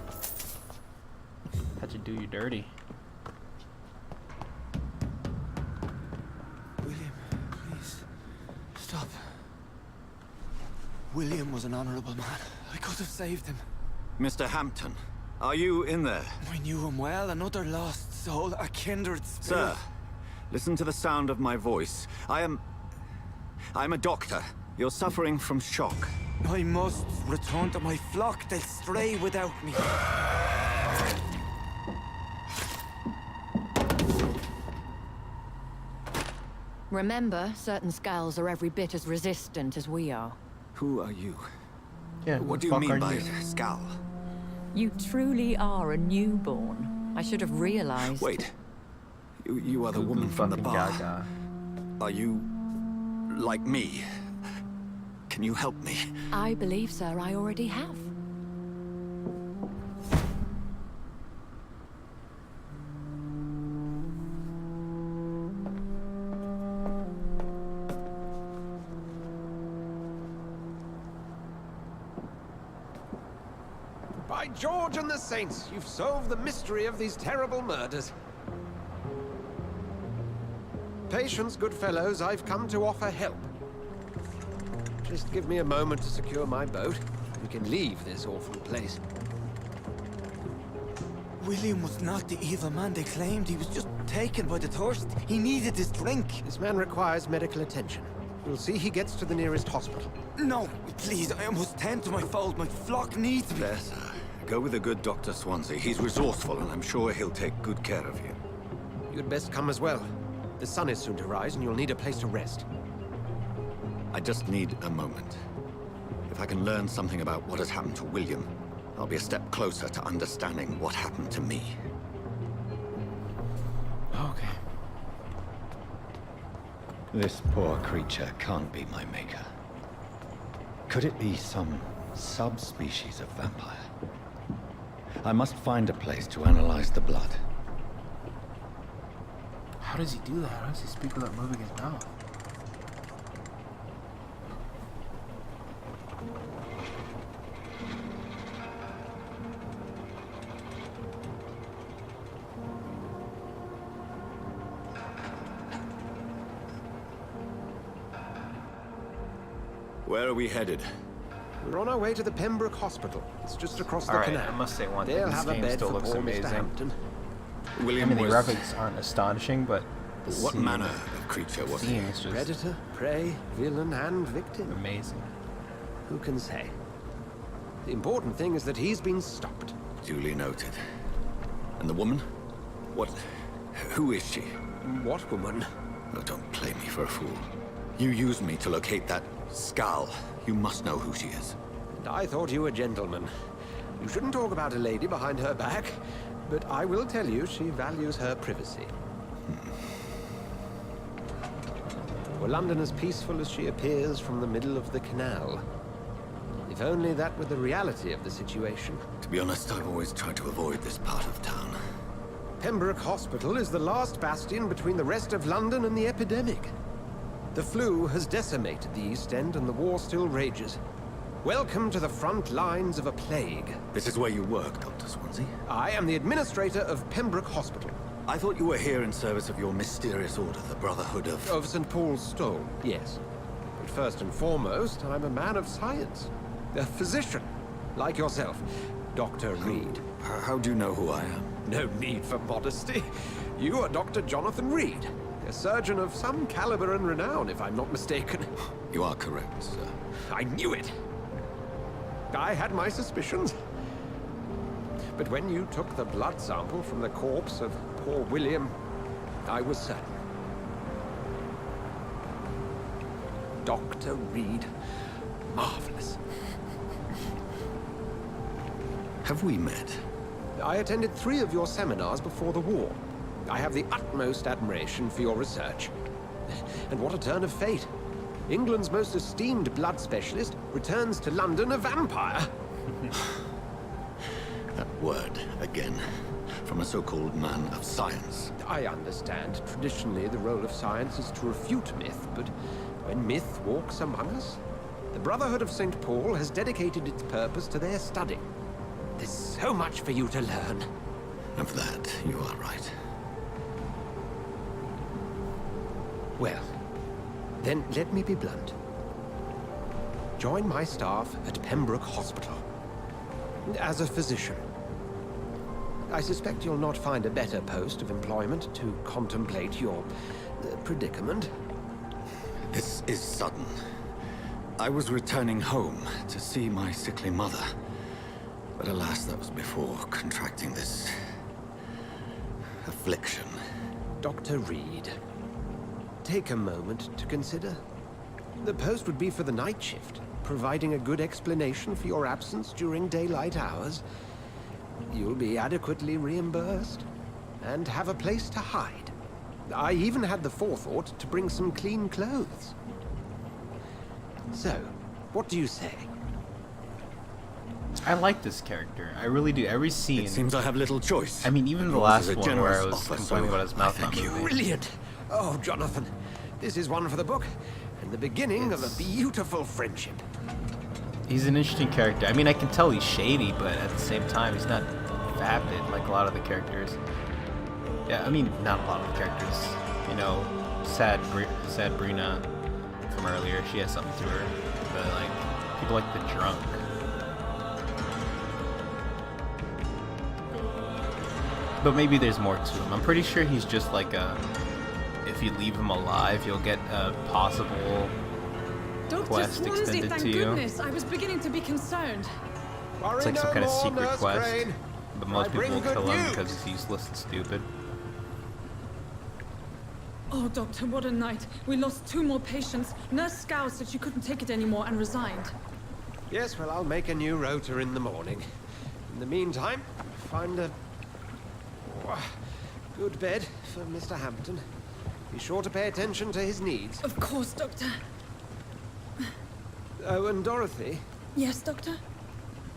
Had to do you dirty. William, please. Stop. William was an honorable man. I could have saved him. Mr. Hampton, are you in there? I knew him well. Another lost soul. A kindred spirit. Sir, listen to the sound of my voice. I'm a doctor. You're suffering from shock. I must return to my flock. They'll stray without me. Remember, certain skulls are every bit as resistant as we are. Who are you? Yeah, What do you mean by Skal? You truly are a newborn. I should have realized. Wait. You are the woman from the bar. Gaga. Are you like me? Can you help me? I believe, sir, I already have. By George and the Saints, you've solved the mystery of these terrible murders. Patience, good fellows, I've come to offer help. Just give me a moment to secure my boat. We can leave this awful place. William was not the evil man they claimed. He was just taken by the thirst. He needed this drink. This man requires medical attention. We'll see he gets to the nearest hospital. No, please, I must tend to my fold. My flock needs me. There, sir. Go with the good Dr. Swansea. He's resourceful, and I'm sure he'll take good care of you. You'd best come as well. The sun is soon to rise, and you'll need a place to rest. I just need a moment. If I can learn something about what has happened to William, I'll be a step closer to understanding what happened to me. Okay. This poor creature can't be my maker. Could it be some subspecies of vampire? I must find a place to analyze the blood. How does he do that? How does he speak without moving his mouth? Where are we headed? We're on our way to the Pembroke Hospital. It's just across the Alright, canal. I must say one thing. They'll This have a game bed still for looks poor Mr. amazing. Hampton. I William mean, the was... graphics aren't astonishing, but the What scene, manner of creature was he? scene is just Predator, prey, villain, and victim. amazing. Who can say? The important thing is that he's been stopped. Duly noted. And the woman? What... Who is she? What woman? Oh, don't play me for a fool. You used me to locate that skull. You must know who she is. And I thought you a gentleman. You shouldn't talk about a lady behind her back, but I will tell you she values her privacy. Were London as peaceful as she appears from the middle of the canal? If only that were the reality of the situation. To be honest, I've always tried to avoid this part of town. Pembroke Hospital is the last bastion between the rest of London and the epidemic. The flu has decimated the East End and the war still rages. Welcome to the front lines of a plague. This is where you work, Dr. Swansea? I am the administrator of Pembroke Hospital. I thought you were here in service of your mysterious order, the Brotherhood of... Of St. Paul's Stole, yes. But first and foremost, I'm a man of science. A physician, like yourself, Dr. Reed. How do you know who I am? No need for modesty. You are Dr. Jonathan Reed, a surgeon of some caliber and renown, if I'm not mistaken. You are correct, sir. I knew it. I had my suspicions. But when you took the blood sample from the corpse of poor William, I was certain. Dr. Reed. Marvelous. Have we met? I attended 3 of your seminars before the war. I have the utmost admiration for your research. And what a turn of fate. England's most esteemed blood specialist returns to London a vampire. That word, again. From a so-called man of science. I understand. Traditionally, the role of science is to refute myth, but when myth walks among us, the Brotherhood of St. Paul has dedicated its purpose to their study. There's so much for you to learn. Of that, you are right. Well, then let me be blunt. Join my staff at Pembroke Hospital. As a physician. I suspect you'll not find a better post of employment to contemplate your predicament. This is sudden. I was returning home to see my sickly mother. But alas, that was before contracting this... affliction. Dr. Reed, take a moment to consider. The post would be for the night shift, providing a good explanation for your absence during daylight hours. You'll be adequately reimbursed, and have a place to hide. I even had the forethought to bring some clean clothes. So, what do you say? I like this character. I really do. Every scene. It seems I have little choice. I mean, even the Yours is last a one where generous I was offer, complaining so about his mouth I not thank you. moving. Brilliant! Oh, Jonathan, this is one for the book, and the beginning of a beautiful friendship. He's an interesting character. I mean, I can tell he's shady, but at the same time, he's not vapid like a lot of the characters. Yeah, I mean, not a lot of the characters. You know, sad Brina from earlier, she has something to her. But, like, people like the drunk. But maybe there's more to him. I'm pretty sure he's just like a... If you leave him alive, you'll get a possible quest extended to you. Goodness, I was beginning to be concerned. It's like some kind of secret quest. But most people will kill him because he's useless and stupid. Oh, Doctor, what a night. We lost 2 more patients. Nurse Scow said she couldn't take it anymore and resigned. Yes, well, I'll make a new rota in the morning. In the meantime, find a good bed for Mr. Hampton. Be sure to pay attention to his needs. Of course, Doctor. Oh, and Dorothy? Yes, Doctor?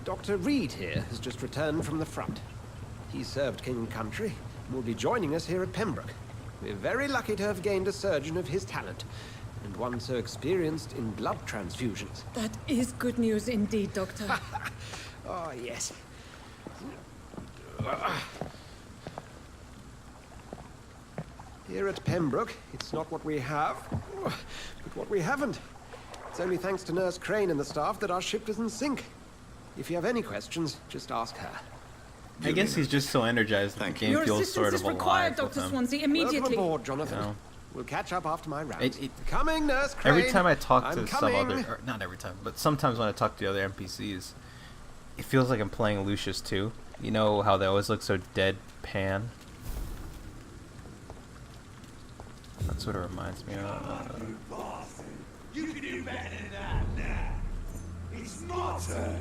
Dr. Reed here has just returned from the front. He served King and Country and will be joining us here at Pembroke. We're very lucky to have gained a surgeon of his talent. and one so experienced in blood transfusions. That is good news indeed, Doctor. Oh, yes. Here at Pembroke, it's not what we have, but what we haven't. It's only thanks to Nurse Crane and the staff that our ship doesn't sink. If you have any questions, just ask her. I guess he's just so energized that the game Your feels assistance sort is of required, alive with Dr. him. Swansea, immediately. Welcome aboard, Jonathan. You know? We'll catch up after my rounds. It- Coming, Nurse Crane. Every time I talk to I'm some coming. other, or not every time, but sometimes when I talk to the other NPCs, it feels like I'm playing Lucius too. You know how they always look so deadpan? That's what it reminds me of. You can do better than that now. It's my turn.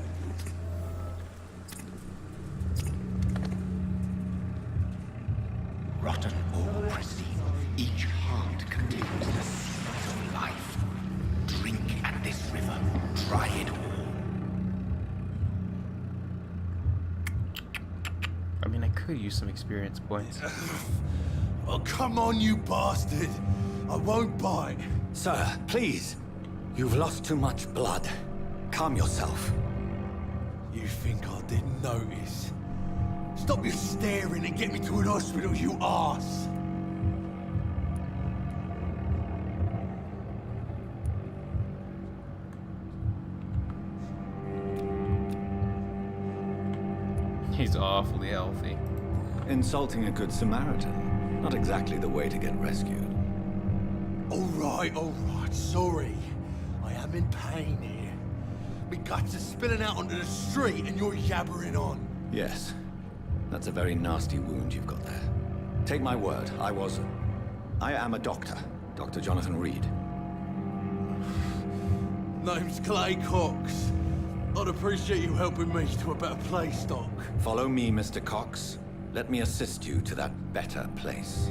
Rotten or pristine, each heart contains the seeds of life. Drink at this river, try it all. I mean, I could use some experience points. Oh, come on, you bastard. I won't bite. Sir, please. You've lost too much blood. Calm yourself. You think I didn't notice? Stop your staring and get me to an hospital, you arse! He's awfully healthy. Insulting a good Samaritan. Not exactly the way to get rescued. Alright, sorry. I am in pain here. My guts are spilling out onto the street and you're yabbering on. Yes. That's a very nasty wound you've got there. Take my word, I am a doctor. Dr. Jonathan Reed. Name's Clay Cox. I'd appreciate you helping me to a better place, Doc. Follow me, Mr. Cox. Let me assist you to that better place.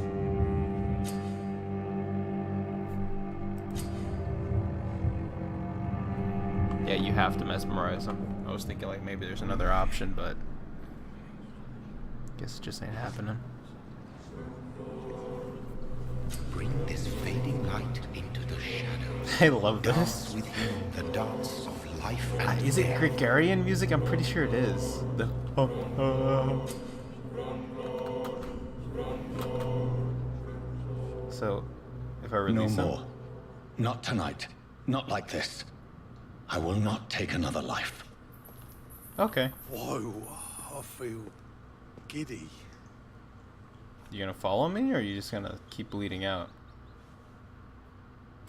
Yeah, you have to mesmerize him. I was thinking like maybe there's another option, but guess it just ain't happening. Bring this fading light into the shadows. I love Dance this. with him the dance of life and Is it death. Gregorian music? I'm pretty sure it is. The So, if I No release him, more. Not tonight. Not like this. I will not take another life. okay. Whoa, I feel giddy. You gonna follow me, or are you just gonna keep bleeding out?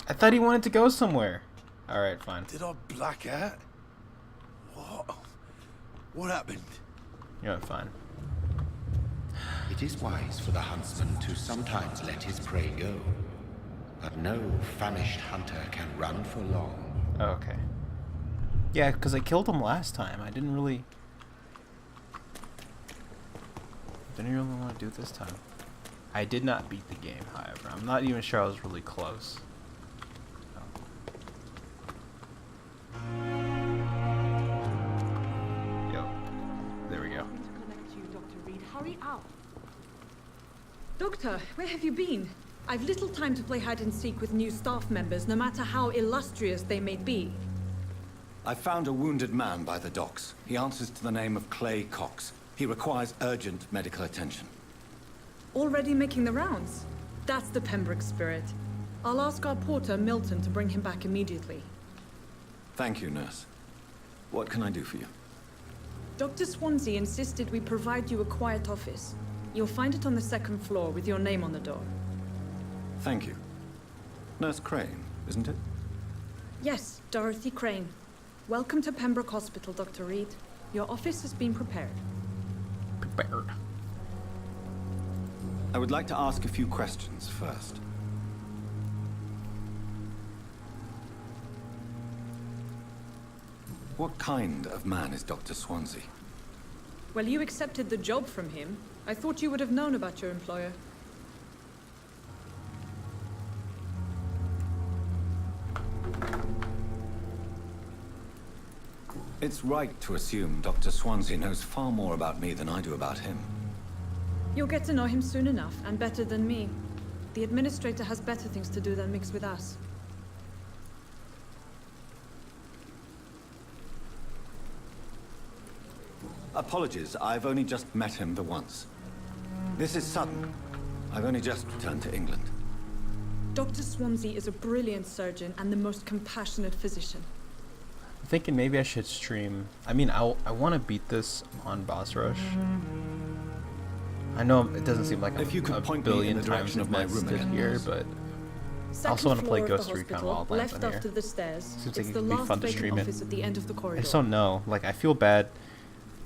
I thought he wanted to go somewhere. All right, fine. Did I black out? What? What happened? You're fine. It is wise for the huntsman to sometimes let his prey go. But no famished hunter can run for long. Oh, okay. Yeah, because I killed him last time. I didn't really want to do it this time. I did not beat the game, however. I'm not even sure I was really close. Yo. There we go. Hurry up. Doctor, where have you been? I've little time to play hide and seek with new staff members, no matter how illustrious they may be. I found a wounded man by the docks. He answers to the name of Clay Cox. He requires urgent medical attention. Already making the rounds? That's the Pembroke spirit. I'll ask our porter, Milton, to bring him back immediately. Thank you, nurse. What can I do for you? Dr. Swansea insisted we provide you a quiet office. You'll find it on the second floor with your name on the door. Thank you. Nurse Crane, isn't it? Yes, Dorothy Crane. Welcome to Pembroke Hospital, Dr. Reed. Your office has been prepared. Prepared. I would like to ask a few questions first. What kind of man is Dr. Swansea? Well, you accepted the job from him. I thought you would have known about your employer. It's right to assume Dr. Swansea knows far more about me than I do about him. You'll get to know him soon enough, and better than me. The administrator has better things to do than mix with us. Apologies, I've only just met him the once. This is sudden. I've only just returned to England. Dr. Swansea is a brilliant surgeon and the most compassionate physician. I'm thinking maybe I should stream. I mean, I want to beat this on boss rush. I know it doesn't seem like if you could a point billion me in the times direction of my room again, here, but I also want to play Ghost Recon Wildlands left on here. after the stairs. Seems It's like it the could be last fun to vacant stream it. office at the end of the I corridor. just don't know. Like, I feel bad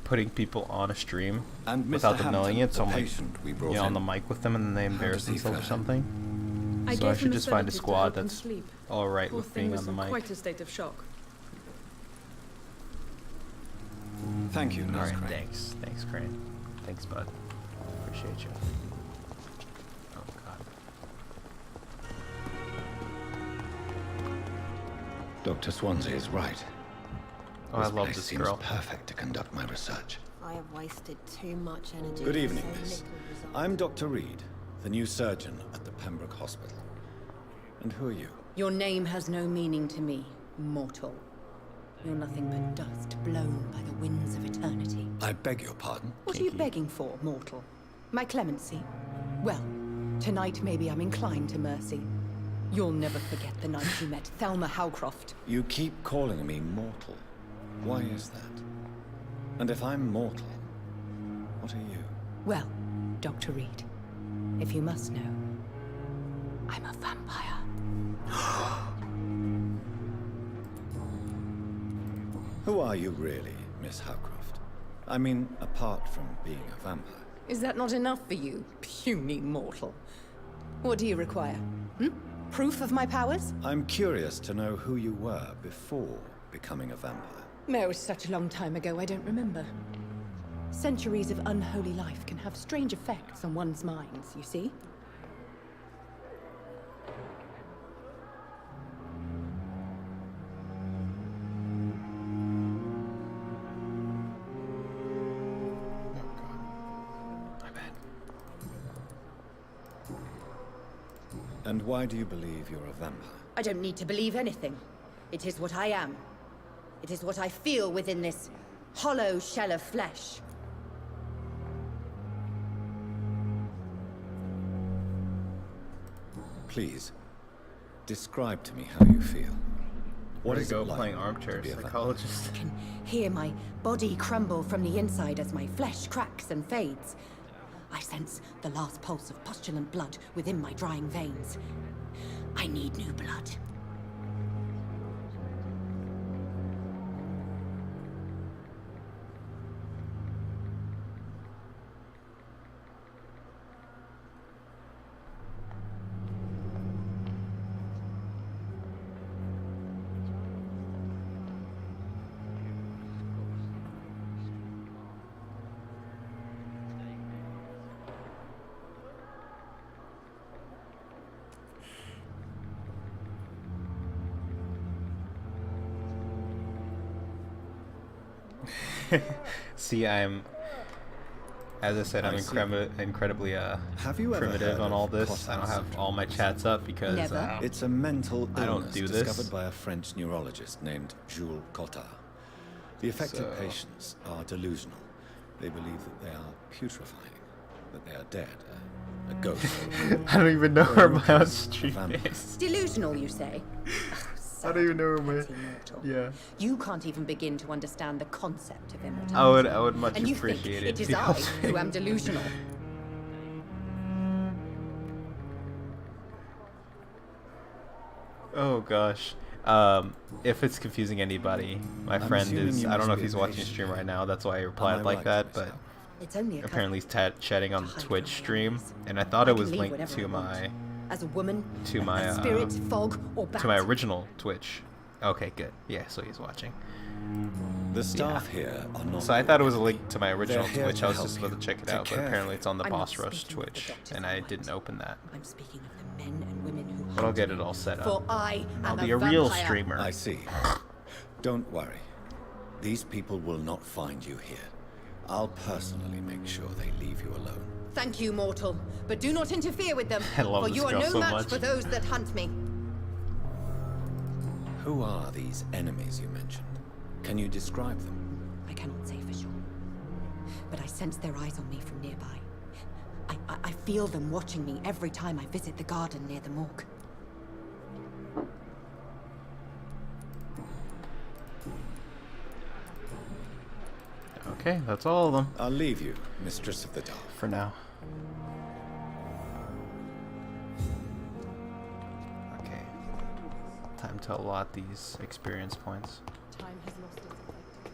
putting people on a stream And without Mr. them knowing Hampton, it, so I'm the like, patient we you brought know, on in. the mic with them and then they embarrass does he themselves or fare? something. I So gave I him should a just find a sedative to squad help him that's sleep. alright Poor with thing being was on the in mic. quite a state of shock. Thank you, Nurse Alright, Crane. thanks. Thanks, Crane. Thanks, bud. Appreciate you. Oh, God. Dr. Swansea is right. Oh, I love place this seems girl. perfect to conduct my research. I have wasted too much energy. Good for evening, so miss. little result. I'm Dr. Reed, the new surgeon at the Pembroke Hospital. And who are you? Your name has no meaning to me, mortal. You're nothing but dust blown by the winds of eternity. I beg your pardon? What are you begging for, mortal? My clemency? Well, tonight maybe I'm inclined to mercy. You'll never forget the night you met Thelma Howcroft. You keep calling me mortal. Why is that? And if I'm mortal, what are you? Well, Dr. Reed, if you must know, I'm a vampire. Who are you really, Miss Howcroft? I mean, apart from being a vampire. Is that not enough for you, puny mortal? What do you require? Proof of my powers? I'm curious to know who you were before becoming a vampire. No, it was such a long time ago, I don't remember. Centuries of unholy life can have strange effects on one's minds, you see? And why do you believe you're a vampire? I don't need to believe anything. It is what I am. It is what I feel within this hollow shell of flesh. Please, describe to me how you feel. What Way is to go it like playing armchair to be a vampire? psychologist. I can hear my body crumble from the inside as my flesh cracks and fades. I sense the last pulse of pustulant blood within my drying veins. I need new blood. See, as I said, I'm incredibly Have you ever primitive heard on of all this. Cotard's I don't have syndrome? all my chats up because It's a mental I don't illness do this. discovered by a French neurologist named Jules Cotard. The affected patients are delusional. They believe that they are putrefying, that they are dead, a ghost. I don't even know Or where a my lucid stream vampire. is. Delusional, you say? I don't even know where my Yeah. You can't even begin to understand the concept of immortality. I would much and you appreciate think it. it is if you I helped who me. am delusional. Oh gosh. If it's confusing anybody, my I'm friend assuming is. you I don't must know be if he's a watching the patient stream here. right now. That's why I Am replied I like right, that. But It's only a couple. apparently he's chatting on the Twitch stream, and I thought I it can was leave linked whenever to I want. my As a woman, to my a spirit, fog, or bat. to my original Twitch. Okay, good. Yeah, so he's watching. The staff here are not. So I thought it was a link to my original They're here Twitch. to I was help just about to you, check it to out, but care apparently for it's on the I'm not Boss Rush speaking of the Twitch, doctor's and I mind. didn't open that. I'm speaking of the men and women who But I'll get it all set For up. I am I'll a be a real vampire. streamer. I see. Don't worry. These people will not find you here. I'll personally make sure they leave you alone. Thank you, mortal, but do not interfere with them, I love for this you are girl no so match much. for those that hunt me. Who are these enemies you mentioned? Can you describe them? I cannot say for sure. but I sense their eyes on me from nearby. I feel them watching me every time I visit the garden near the morgue. Okay, that's all of them. I'll leave you, Mistress of the Dark. For now. Okay. Time to allot these experience points. Time has lost its effect.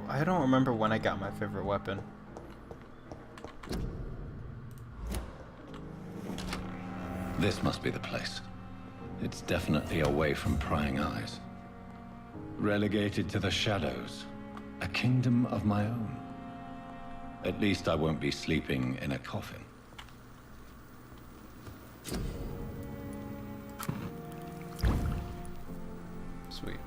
I don't remember when I got my favorite weapon. This must be the place. It's definitely away from prying eyes. Relegated to the shadows. A kingdom of my own. At least I won't be sleeping in a coffin. Sweet.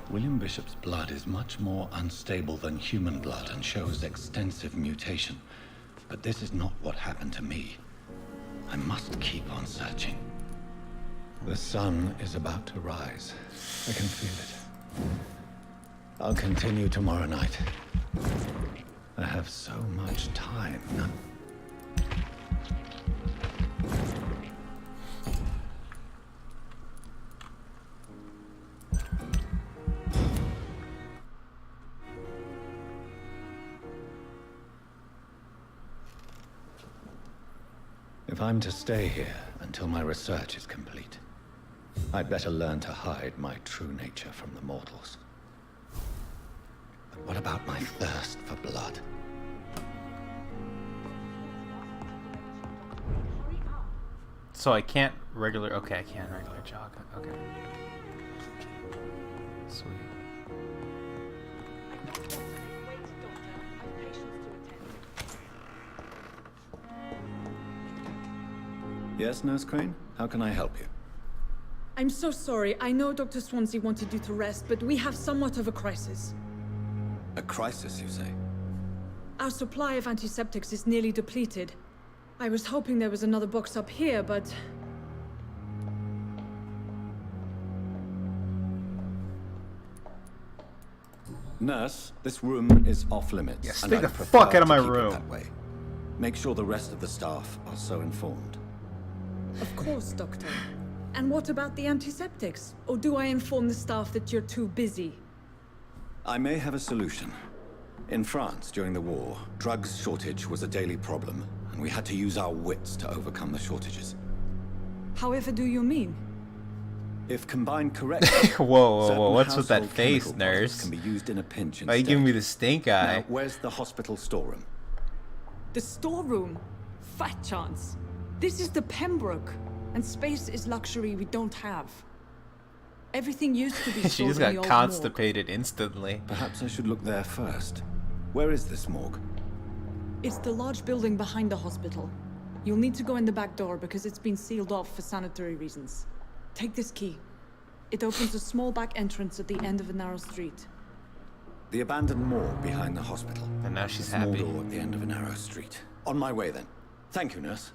William Bishop's blood is much more unstable than human blood and shows extensive mutation. But this is not what happened to me. I must keep on searching. The sun is about to rise. I can feel it. I'll continue tomorrow night. I have so much time. If I'm to stay here until my research is complete, I'd better learn to hide my true nature from the mortals. But what about my thirst for blood? So I can't regular. Okay, I can't regular jog. Okay. Sweet. Yes, Nurse Crane? How can I help you? I'm so sorry. I know Dr. Swansea wanted you to rest, but we have somewhat of a crisis. A crisis, you say? Our supply of antiseptics is nearly depleted. I was hoping there was another box up here, but... Nurse, this room is off limits. Yes, and stay I the prefer fuck out of to my keep it room. that way. Make sure the rest of the staff are so informed. Of course, Doctor. And what about the antiseptics? Or do I inform the staff that you're too busy? I may have a solution. In France, during the war, drugs shortage was a daily problem, and we had to use our wits to overcome the shortages. However do you mean? If combined correctly, whoa, what's with that household face, chemical nurse? products can be used in a pinch Why are you instead. giving me the stink eye? Now, where's the hospital storeroom? The storeroom? Fat chance. This is the Pembroke, and space is luxury we don't have. Everything used to be stored She just in the got old constipated instantly. Perhaps I should look there first. Where is this morgue? morgue. It's the large building behind the hospital. You'll need to go in the back door because it's been sealed off for sanitary reasons. Take this key. It opens a small back entrance at the end of a narrow street. The abandoned morgue behind the hospital. And now she's Small happy. door at the end of a narrow street. On my way then. Thank you, nurse.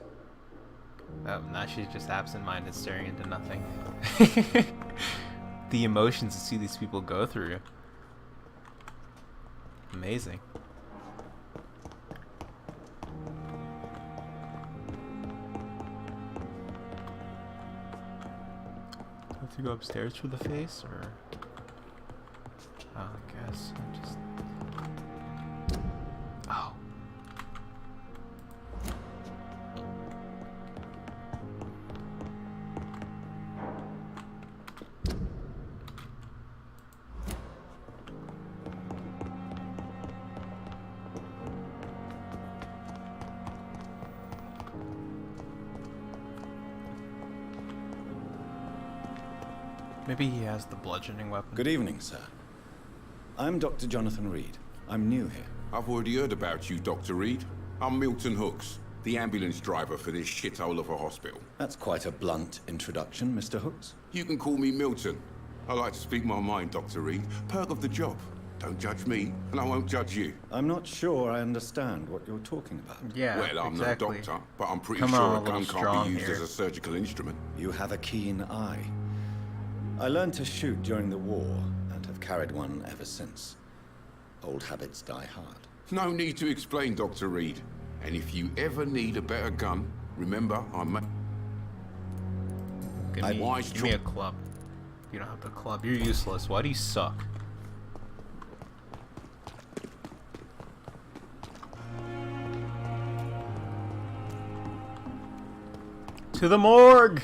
Oh, now she's just absent-minded, staring into nothing. The emotions to see these people go through. Amazing. Have to go upstairs for the face, or? Oh, I guess I just. Oh. Maybe he has the bludgeoning weapon. Good evening, sir. I'm Dr. Jonathan Reed. I'm new here. I've already heard about you, Dr. Reed. I'm Milton Hooks. The ambulance driver for this shithole of a hospital. That's quite a blunt introduction, Mr. Hooks. You can call me Milton. I like to speak my mind, Dr. Reed. Perk of the job. Don't judge me, and I won't judge you. I'm not sure I understand what you're talking about. Yeah, well, I'm exactly. no doctor, but I'm pretty Come sure on, a a little gun can't strong be used here. as a surgical instrument. You have a keen eye. I learned to shoot during the war, and have carried one ever since. Old habits die hard. No need to explain, Dr. Reed. And if you ever need a better gun, remember, Give me a club. You don't have the club. You're useless. Why do you suck? To the morgue!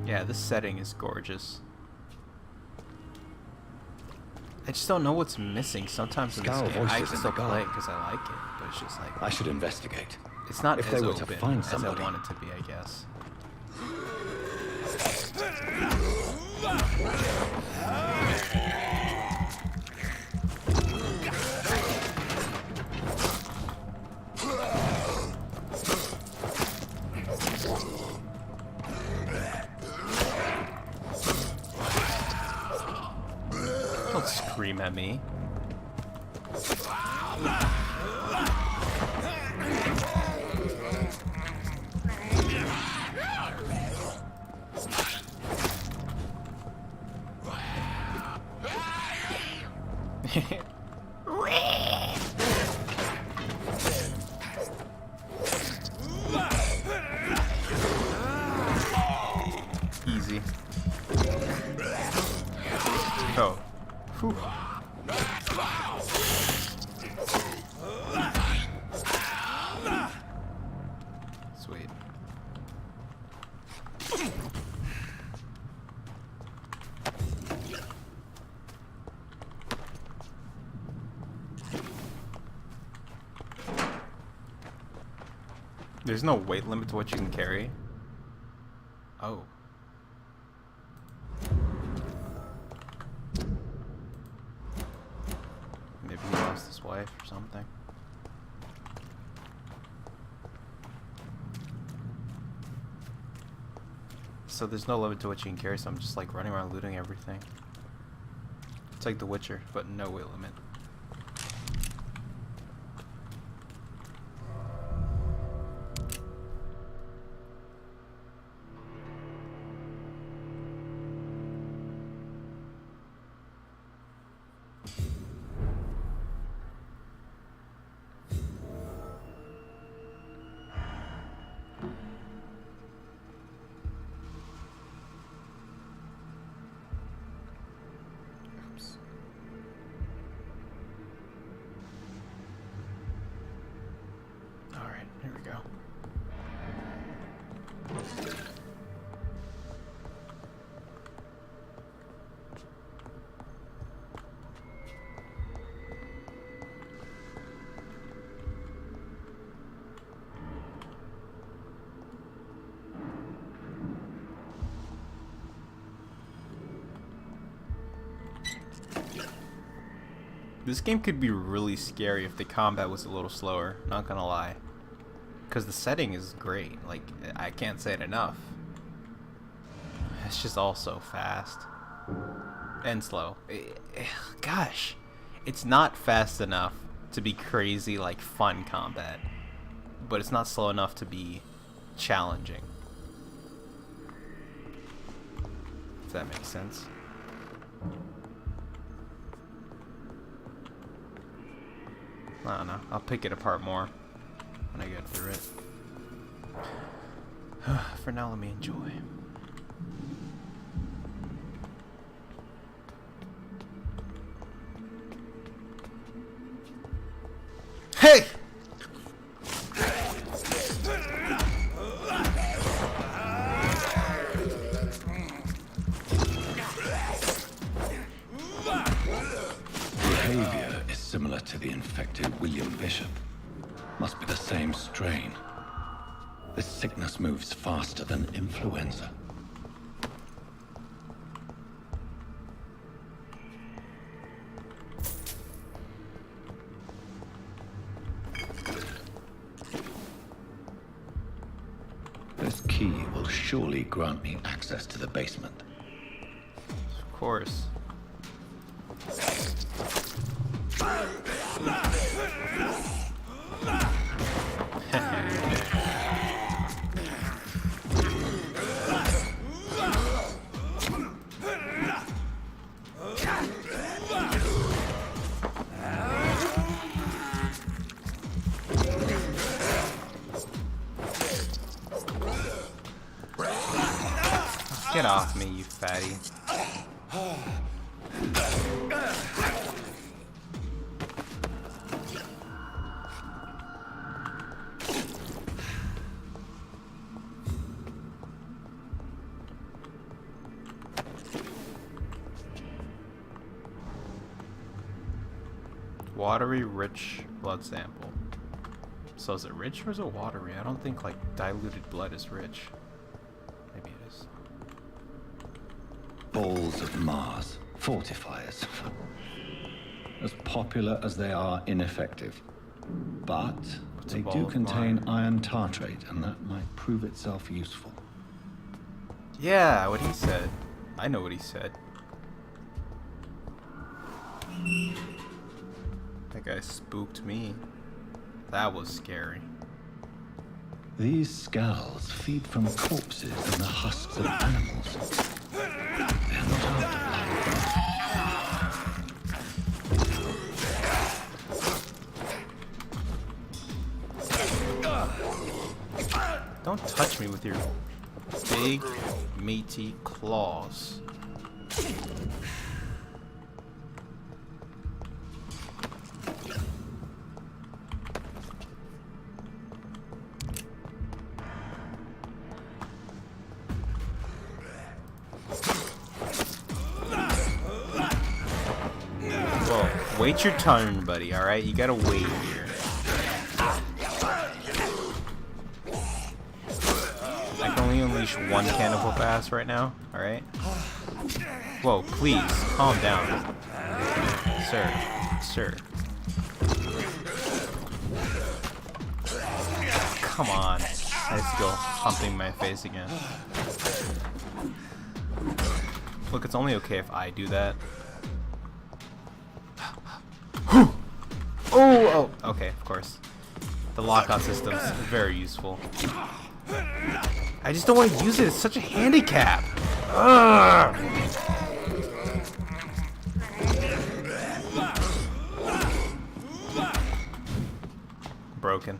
Yeah, this setting is gorgeous. I just don't know what's missing sometimes in this Scowl game. I voices can in still the play it garden. because I like it, but it's just like... I should investigate. It's not If as they were to open find as I somebody. want it to be, I guess. Don't scream at me. Easy. Oh. Whew. Sweet. There's no weight limit to what you can carry. Oh. Maybe he lost his wife or something. So there's no limit to what you can carry, so I'm just like running around looting everything. It's like The Witcher, but no weight limit. Alright, here we go. This game could be really scary if the combat was a little slower, not gonna lie. Because the setting is great, like, I can't say it enough. It's just all so fast. And slow. Gosh, it's not fast enough to be crazy, like, fun combat. But it's not slow enough to be challenging. If that makes sense. I don't know. I'll pick it apart more when I get through it. For now, let me enjoy. Hey! Behavior is similar to the infected William Bishop. Must be the same strain. This sickness moves faster than influenza. surely grant me access to the basement. Of course. Get off me, you fatty. Watery, rich blood sample. So is it rich or is it watery? I don't think like diluted blood is rich. Maybe it is. Balls of Mars. Fortifiers. As popular as they are ineffective. But they do contain iron tartrate, and that might prove itself useful. Yeah, what he said. I know what he said. That guy spooked me. That was scary. These scowls feed from corpses and the husks of animals. They're not after. Don't touch me with your big, meaty claws. Wait your turn, buddy, alright? You gotta wait here. I can only unleash one cannibal pass right now, alright? Whoa, please, calm down. Sir. Come on. I have to go humping my face again. Look, it's only okay if I do that. Oh, okay, of course. The lockout system is very useful. I just don't want to use it. It's such a handicap. Ugh. Broken.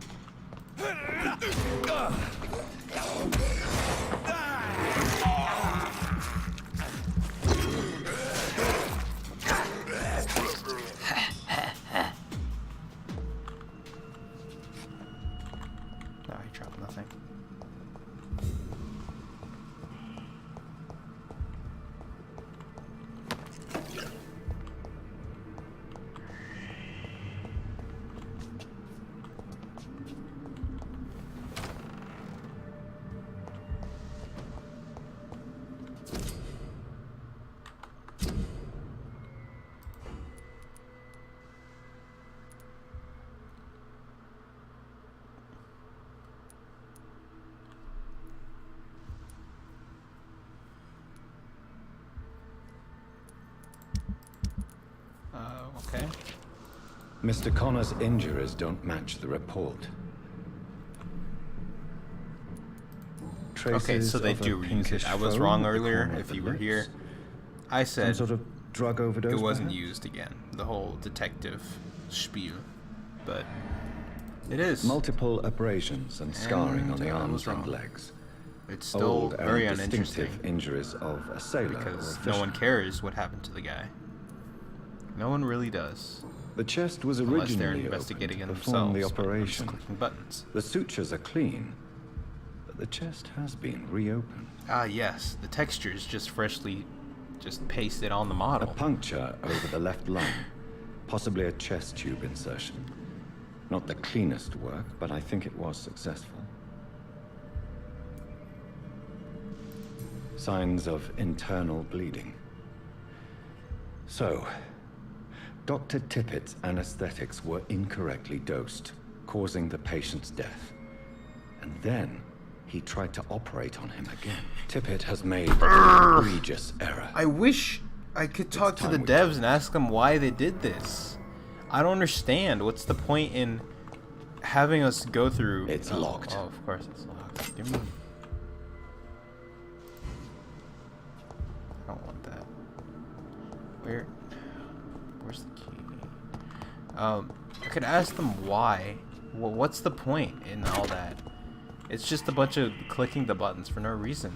Okay. Mr. Connor's injuries don't match the report. Okay, so they do reuse it. I was wrong earlier. If you were here, I said some sort of drug overdose. It wasn't used again. The whole detective spiel, but it is. Multiple abrasions and scarring on the arms and legs. It's still very uninteresting. Injuries of a sailor because no one cares what happened to the guy. No one really does. The chest was unless originally they're investigating it before themselves. the operation. Clicking buttons. The sutures are clean, but the chest has been reopened. Ah, yes. The texture is just freshly pasted on the model. A puncture over the left lung, possibly a chest tube insertion. Not the cleanest work, but I think it was successful. Signs of internal bleeding. So, Dr. Tippett's anesthetics were incorrectly dosed, causing the patient's death. And then, he tried to operate on him again. Tippett has made an egregious error. I wish I could talk to the devs and ask them why they did this. I don't understand. What's the point in having us go through... It's locked. Oh, of course it's locked. Give me... I don't want that. Where's the key? I could ask them why. What's the point in all that? It's just a bunch of clicking the buttons for no reason.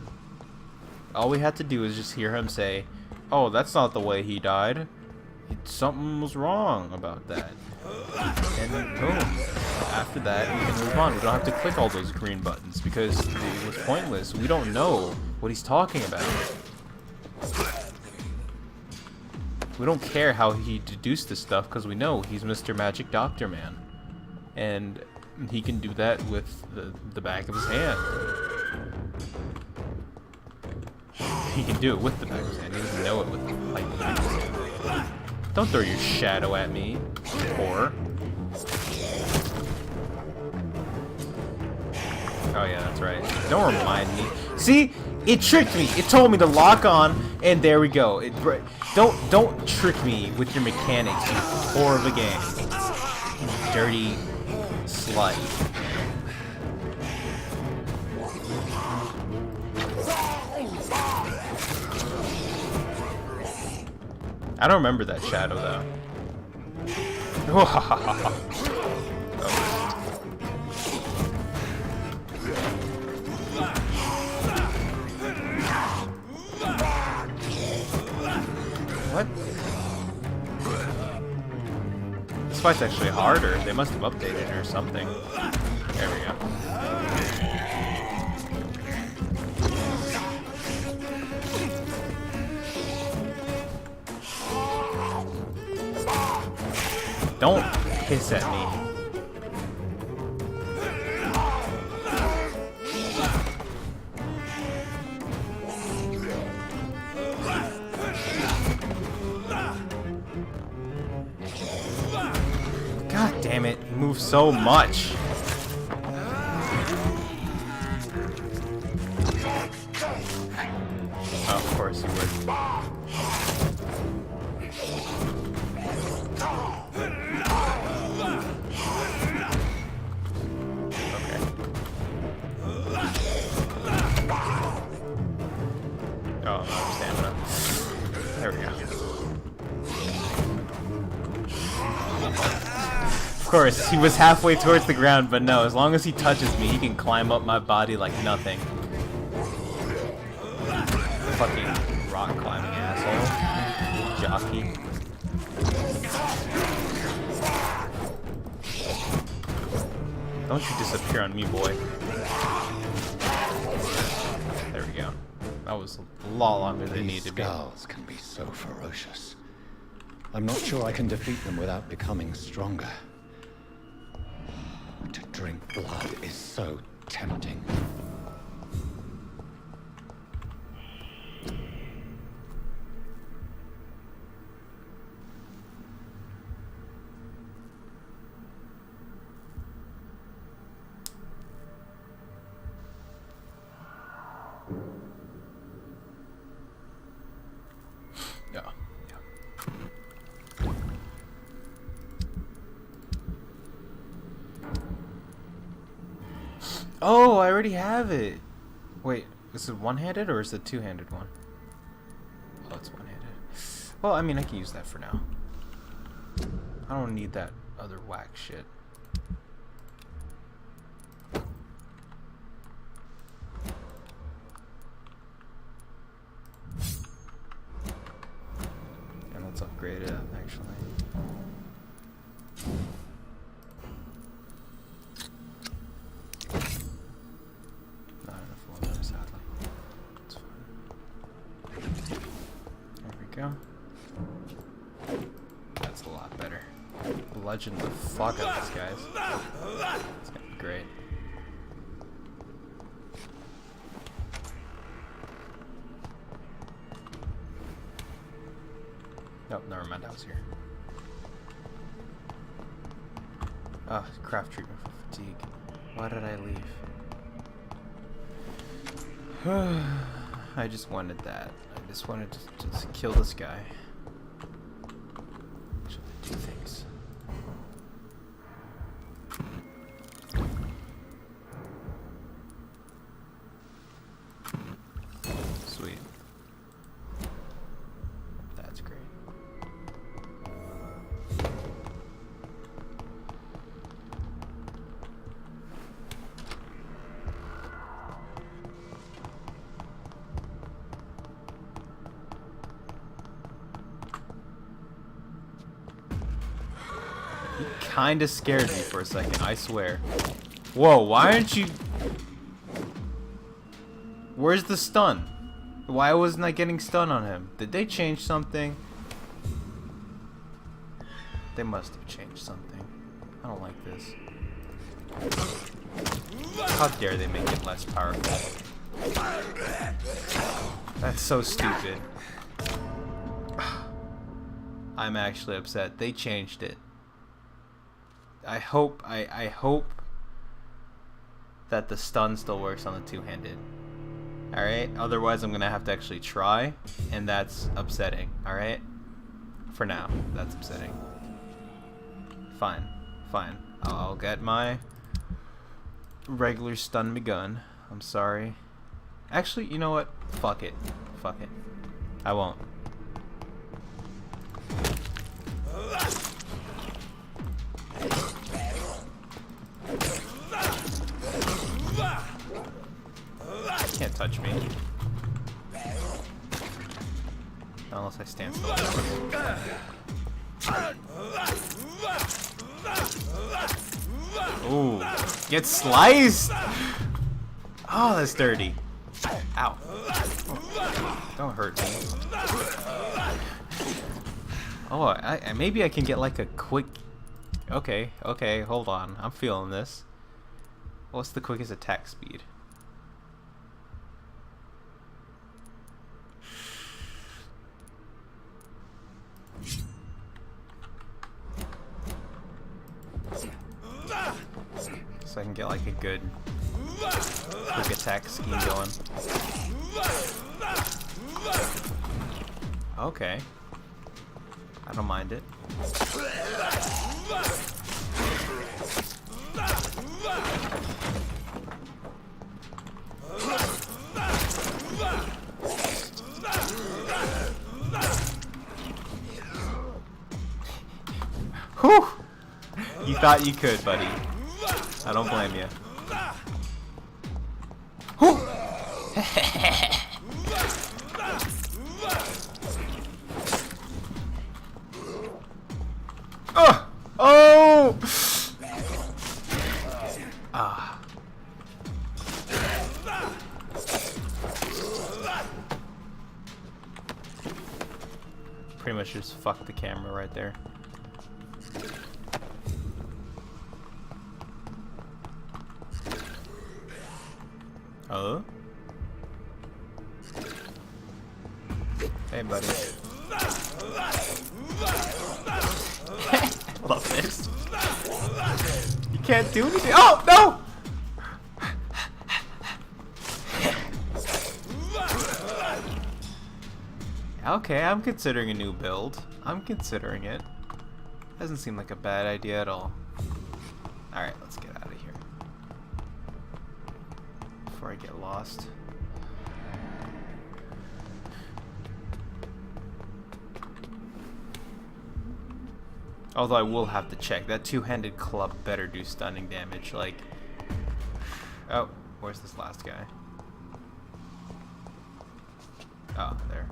All we had to do is just hear him say, "Oh, that's not the way he died. Something was wrong about that." And then boom. After that, we can move on. We don't have to click all those green buttons because it was pointless. We don't know what he's talking about. We don't care how he deduced this stuff because we know he's Mr. Magic Doctor Man. And he can do that with the back of his hand. He can do it with the back of his hand. He doesn't know it with the light of his hand. Don't throw your shadow at me, whore. Oh yeah, that's right. Don't remind me. See? It tricked me. It told me to lock on, and there we go. Don't trick me with your mechanics, you whore of a game. You dirty slut. I don't remember that shadow though. What? This fight's actually harder. They must have updated it or something. There we go. Don't hiss at me. God damn it, he moves so much. Oh, of course you would. Oh, I'm out of stamina. There we go. Of course, he was halfway towards the ground, but no, as long as he touches me, he can climb up my body like nothing. Fucking rock climbing asshole. Jockey. Don't you disappear on me, boy. There we go. That was a lot longer than it needed to be. These skulls can be so ferocious. I'm not sure I can defeat them without becoming stronger. To drink blood is so tempting. Oh, I already have it. Wait, is it one-handed or is it two-handed one? Oh, it's one-handed. Well, I mean, I can use that for now. I don't need that other whack shit. And let's upgrade it, actually. Go. That's a lot better. Legend the fuck out of this, guys. It's gonna be great. Nope, never mind, I was here. Ah, craft treatment for fatigue. Why did I leave? I just wanted that. I just wanted to just kill this guy. Actually, two things. Sweet. That's great. He kinda scared me for a second, I swear. Whoa, why aren't you... Where's the stun? Why wasn't I getting stun on him? Did they change something? They must have changed something. I don't like this. How dare they make it less powerful? That's so stupid. I'm actually upset. They changed it. I hope that the stun still works on the two-handed. Alright? Otherwise I'm gonna have to actually try, and that's upsetting. Alright? For now, that's upsetting. Fine. Fine. I'll get my regular stun me gun. I'm sorry. Actually, you know what? Fuck it. Fuck it. I won't. Can't touch me. Unless I stand still. Ooh. Get sliced! Oh, that's dirty. Ow. Don't hurt me. Oh, maybe I can get like a quick... Okay, hold on. I'm feeling this. What's the quickest attack speed? So I can get like a good quick attack scheme going. Okay. I don't mind it. Whew! You thought you could, buddy. I don't blame you. Whew! Oh! Ah. Pretty much just fucked the camera right there. Oh? Hey, buddy. Love this. You can't do anything. Oh, no! Okay, I'm considering a new build. I'm considering it. Doesn't seem like a bad idea at all. Alright, let's get out of here. Before I get lost. Although I will have to check. That two-handed club better do stunning damage. Like... Oh, where's this last guy? Oh, there.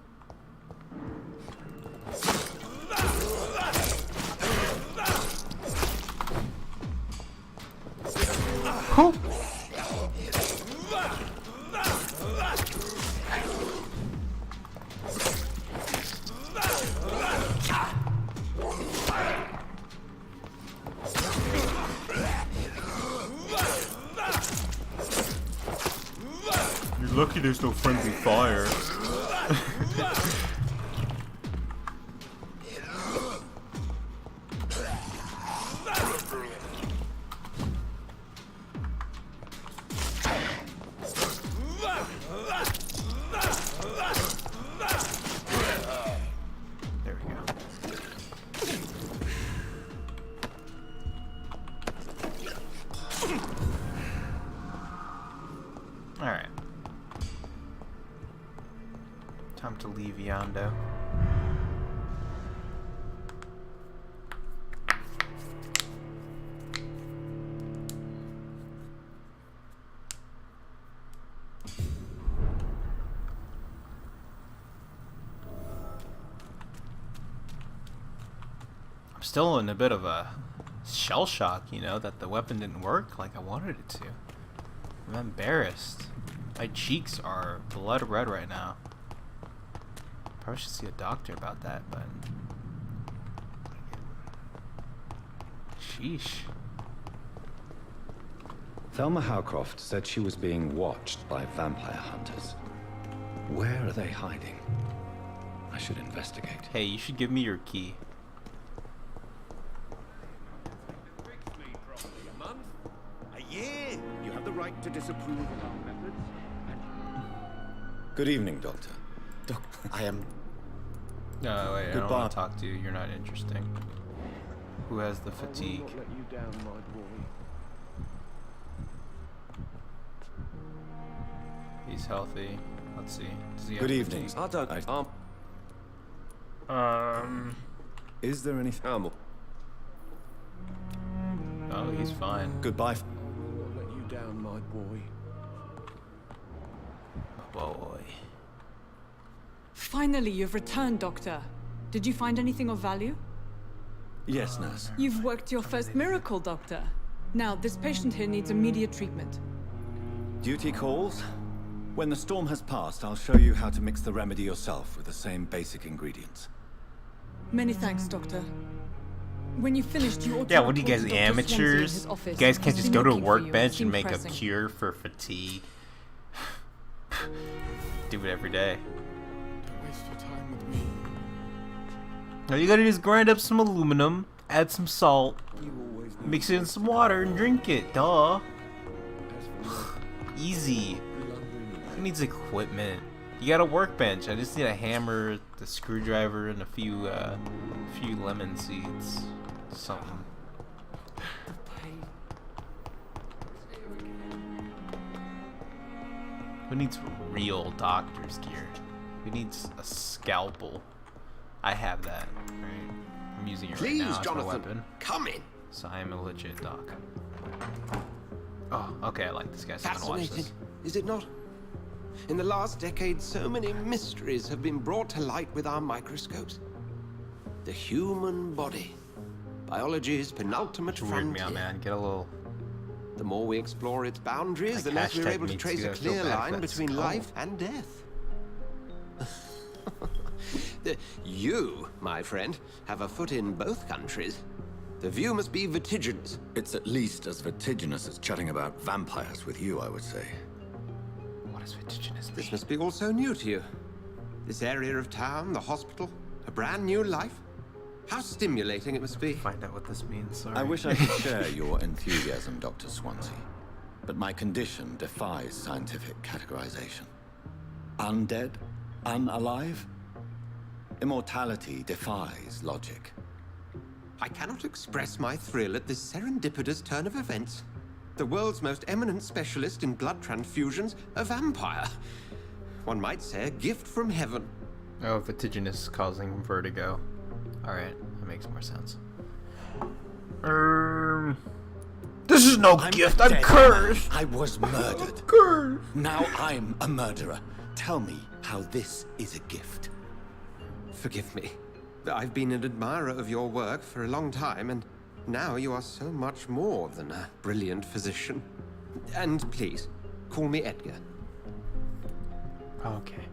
Whew. You're lucky there's no friendly fire. window. I'm still in a bit of a shell shock, you know, that the weapon didn't work like I wanted it to. I'm embarrassed. My cheeks are blood red right now. Probably should see a doctor about that, but... Sheesh. Thelma Howcroft said she was being watched by vampire hunters. Where are they hiding? I should investigate. Hey, you should give me your key. A year. You have the right to disapprove of our methods. Good evening, Doctor. I am... No, wait, I don't Goodbye. want to talk to you. You're not interesting. Who has the fatigue? Let you down, my boy. He's healthy. Let's see. Does he have Good evening. fatigue? Is there any... Oh, he's fine. Goodbye. Let you down, my boy. My boy. Finally, you've returned, Doctor. Did you find anything of value? Yes, nurse. You've worked your first miracle, Doctor. Now, this patient here needs immediate treatment. Duty calls. When the storm has passed, I'll show you how to mix the remedy yourself with the same basic ingredients. Many thanks, Doctor. When you finished, you ought to Yeah, what are you report guys, to Dr. Swansea in amateurs? his office. You guys can't He's just been go to a looking for you. workbench It's and been make pressing. a cure for fatigue. Do it every day. Don't waste your time with me. All you gotta do is grind up some aluminum, add some salt, mix it in some water, and drink it. Duh. Easy. Who needs equipment? You got a workbench. I just need a hammer, the screwdriver, and a few lemon seeds. Something. Who needs real doctor's gear? Who needs a scalpel? I have that. Right? I'm using it right now as my weapon. Come in. So I am a legit doc. Oh, okay. I like this guy. So I'm gonna watch Fascinating, this. is it not? In the last decade, so many mysteries have been brought to light with our microscopes. The human body, biology's penultimate Weird frontier. me out, man. Get a little. The more we explore its boundaries, Like the less we're hashtag able to me trace too. a I feel clear bad for line that between skull. life and death. You, my friend, have a foot in both countries. The view must be vertiginous. It's at least as vertiginous as chatting about vampires with you, I would say. What is vertiginous? This must be all so new to you. This area of town, the hospital, a brand new life. How stimulating it must be. Find out what this means. Sorry. I wish I could share your enthusiasm, Dr. Swansea, but my condition defies scientific categorization. Undead? Unalive? Immortality defies logic. I cannot express my thrill at this serendipitous turn of events. The world's most eminent specialist in blood transfusions, a vampire. One might say a gift from heaven. Oh, vertiginous causing vertigo. Alright, that makes more sense. This is no gift, I'm dead. cursed! I was murdered. Cursed! Now I'm a murderer. Tell me how this is a gift. Forgive me. I've been an admirer of your work for a long time, and now you are so much more than a brilliant physician. And please, call me Edgar. Okay.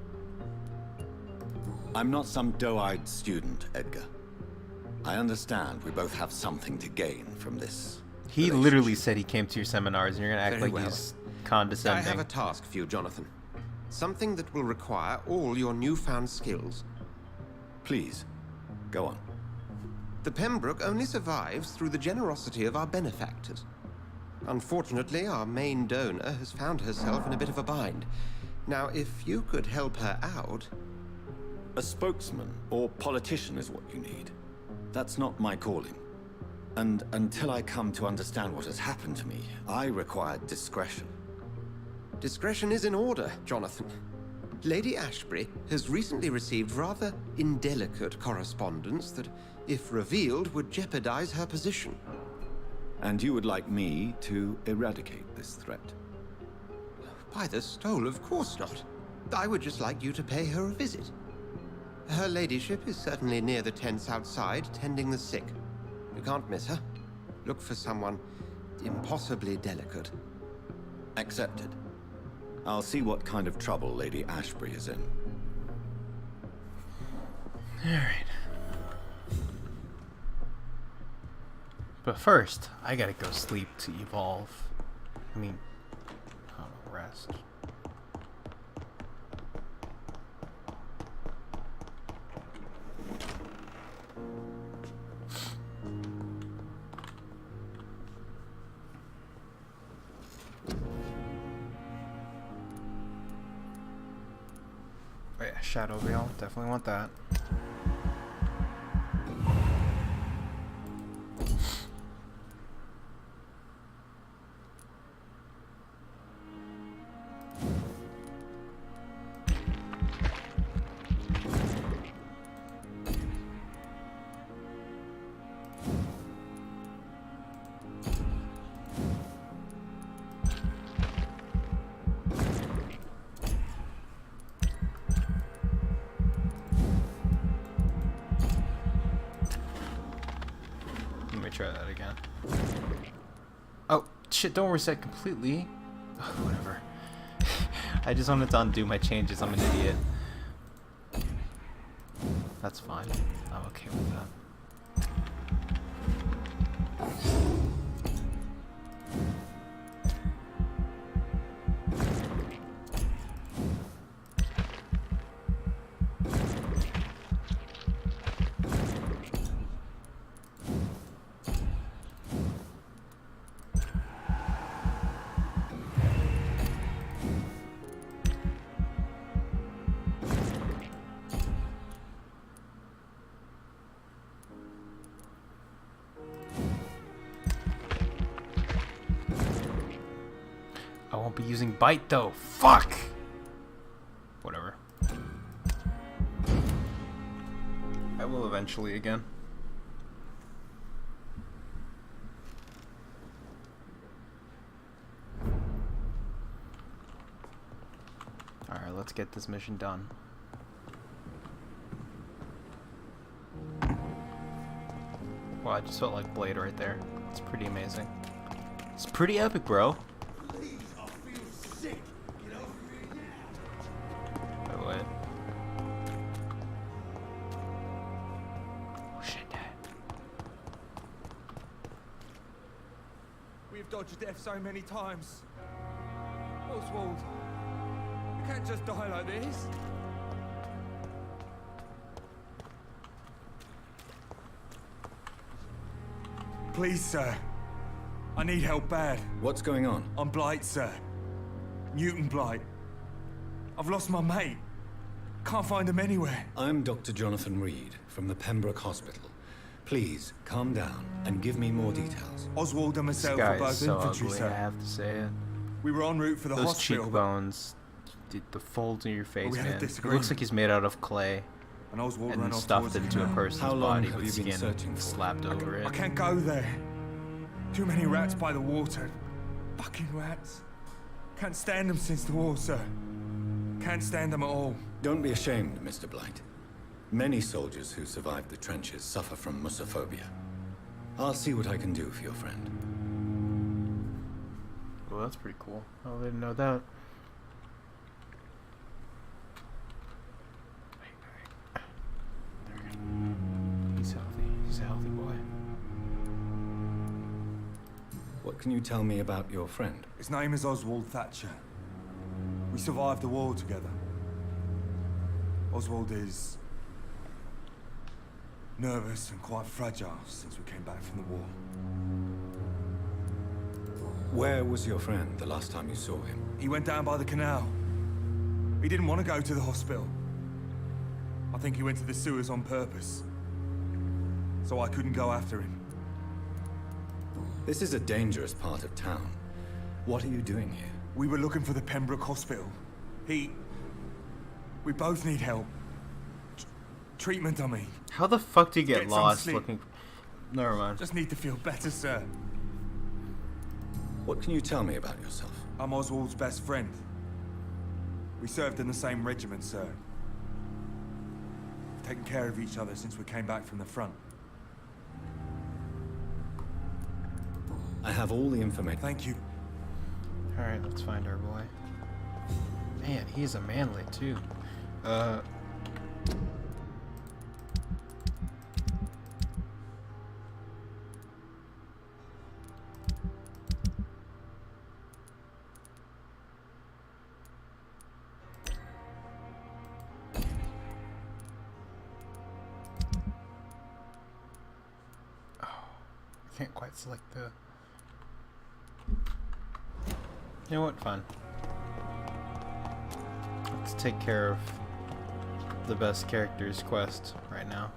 I'm not some doe-eyed student, Edgar. I understand we both have something to gain from this. He literally said he came to your seminars, and you're gonna act Very like well. he's I condescending. have a task for you, Jonathan. Something that will require all your newfound skills. Please, go on. The Pembroke only survives through the generosity of our benefactors. Unfortunately, our main donor has found herself in a bit of a bind. Now, if you could help her out... A spokesman or politician is what you need. That's not my calling. And until I come to understand what has happened to me, I require discretion. Discretion is in order, Jonathan. Lady Ashbury has recently received rather indelicate correspondence that, if revealed, would jeopardize her position. And you would like me to eradicate this threat? By the stole, of course not. I would just like you to pay her a visit. Her ladyship is certainly near the tents outside, tending the sick. You can't miss her. Look for someone impossibly delicate. Accepted. I'll see what kind of trouble Lady Ashbury is in. Alright. But first, I gotta go sleep to evolve. I mean, rest. Oh yeah, Shadow Veil, definitely want that. Try that again. Oh, shit, don't reset completely. Oh, whatever. I just wanted to undo my changes. I'm an idiot. That's fine. I'm okay with that. I won't be using bite though. Fuck! Whatever. I will eventually again. Alright, let's get this mission done. Wow, I just felt like Blade right there. It's pretty amazing. It's pretty epic, bro. Dodged death so many times. Oswald, you can't just die like this. Please, sir. I need help bad. What's going on? I'm Blight, sir. Newton Blight. I've lost my mate. Can't find him anywhere. I'm Dr. Jonathan Reed from the Pembroke Hospital. Please, calm down and give me more details. Oswald and myself This guy are both is so infantry, ugly, sir. I have to say it. We were en route for the Those hospital. cheekbones, the folds in your face, we had a man. It disagreement. looks like he's made out of clay And Oswald ran and off stuffed towards the into a canal. person's How long body have with you been skin searching for? slapped over it. I can't go there. Too many rats by the water. Fucking rats. Can't stand them since the war, sir. Can't stand them at all. Don't be ashamed, Mr. Blight. Many soldiers who survived the trenches suffer from musophobia. I'll see what I can do for your friend. Well, that's pretty cool. I didn't know that. He's healthy. He's a healthy boy. What can you tell me about your friend? His name is Oswald Thatcher. We survived the war together. Oswald is nervous and quite fragile since we came back from the war. Where was your friend the last time you saw him? He went down by the canal. He didn't want to go to the hospital. I think he went to the sewers on purpose. So I couldn't go after him. This is a dangerous part of town. What are you doing here? We were looking for the Pembroke Hospital. He We both need help. Treatment, I mean. How the fuck do you get Some lost sleep. looking? Never mind. Just need to feel better, sir. What can you tell me about yourself? I'm Oswald's best friend. We served in the same regiment, sir. We've taken care of each other since we came back from the front. I have all the information. Thank you. All right, let's find our boy. Man, he's a manly too. Can't quite select the... You know what? Fine. Let's take care of the best character's quest right now.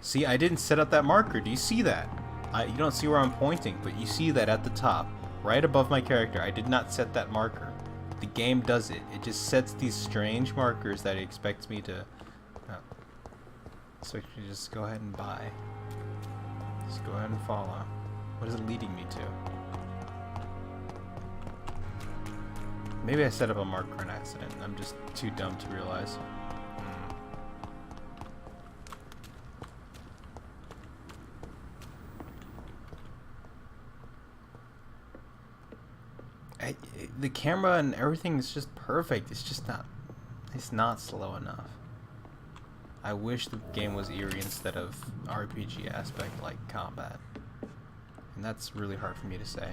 See, I didn't set up that marker. Do you see that? You don't see where I'm pointing, but you see that at the top, right above my character. I did not set that marker. The game does it. It just sets these strange markers that it expects me to... So you just go ahead and buy. Just go ahead and follow. What is it leading me to? Maybe I set up a marker on accident. I'm just too dumb to realize. The camera and everything is just perfect. It's just not... It's not slow enough. I wish the game was eerie instead of RPG aspect like combat. And that's really hard for me to say.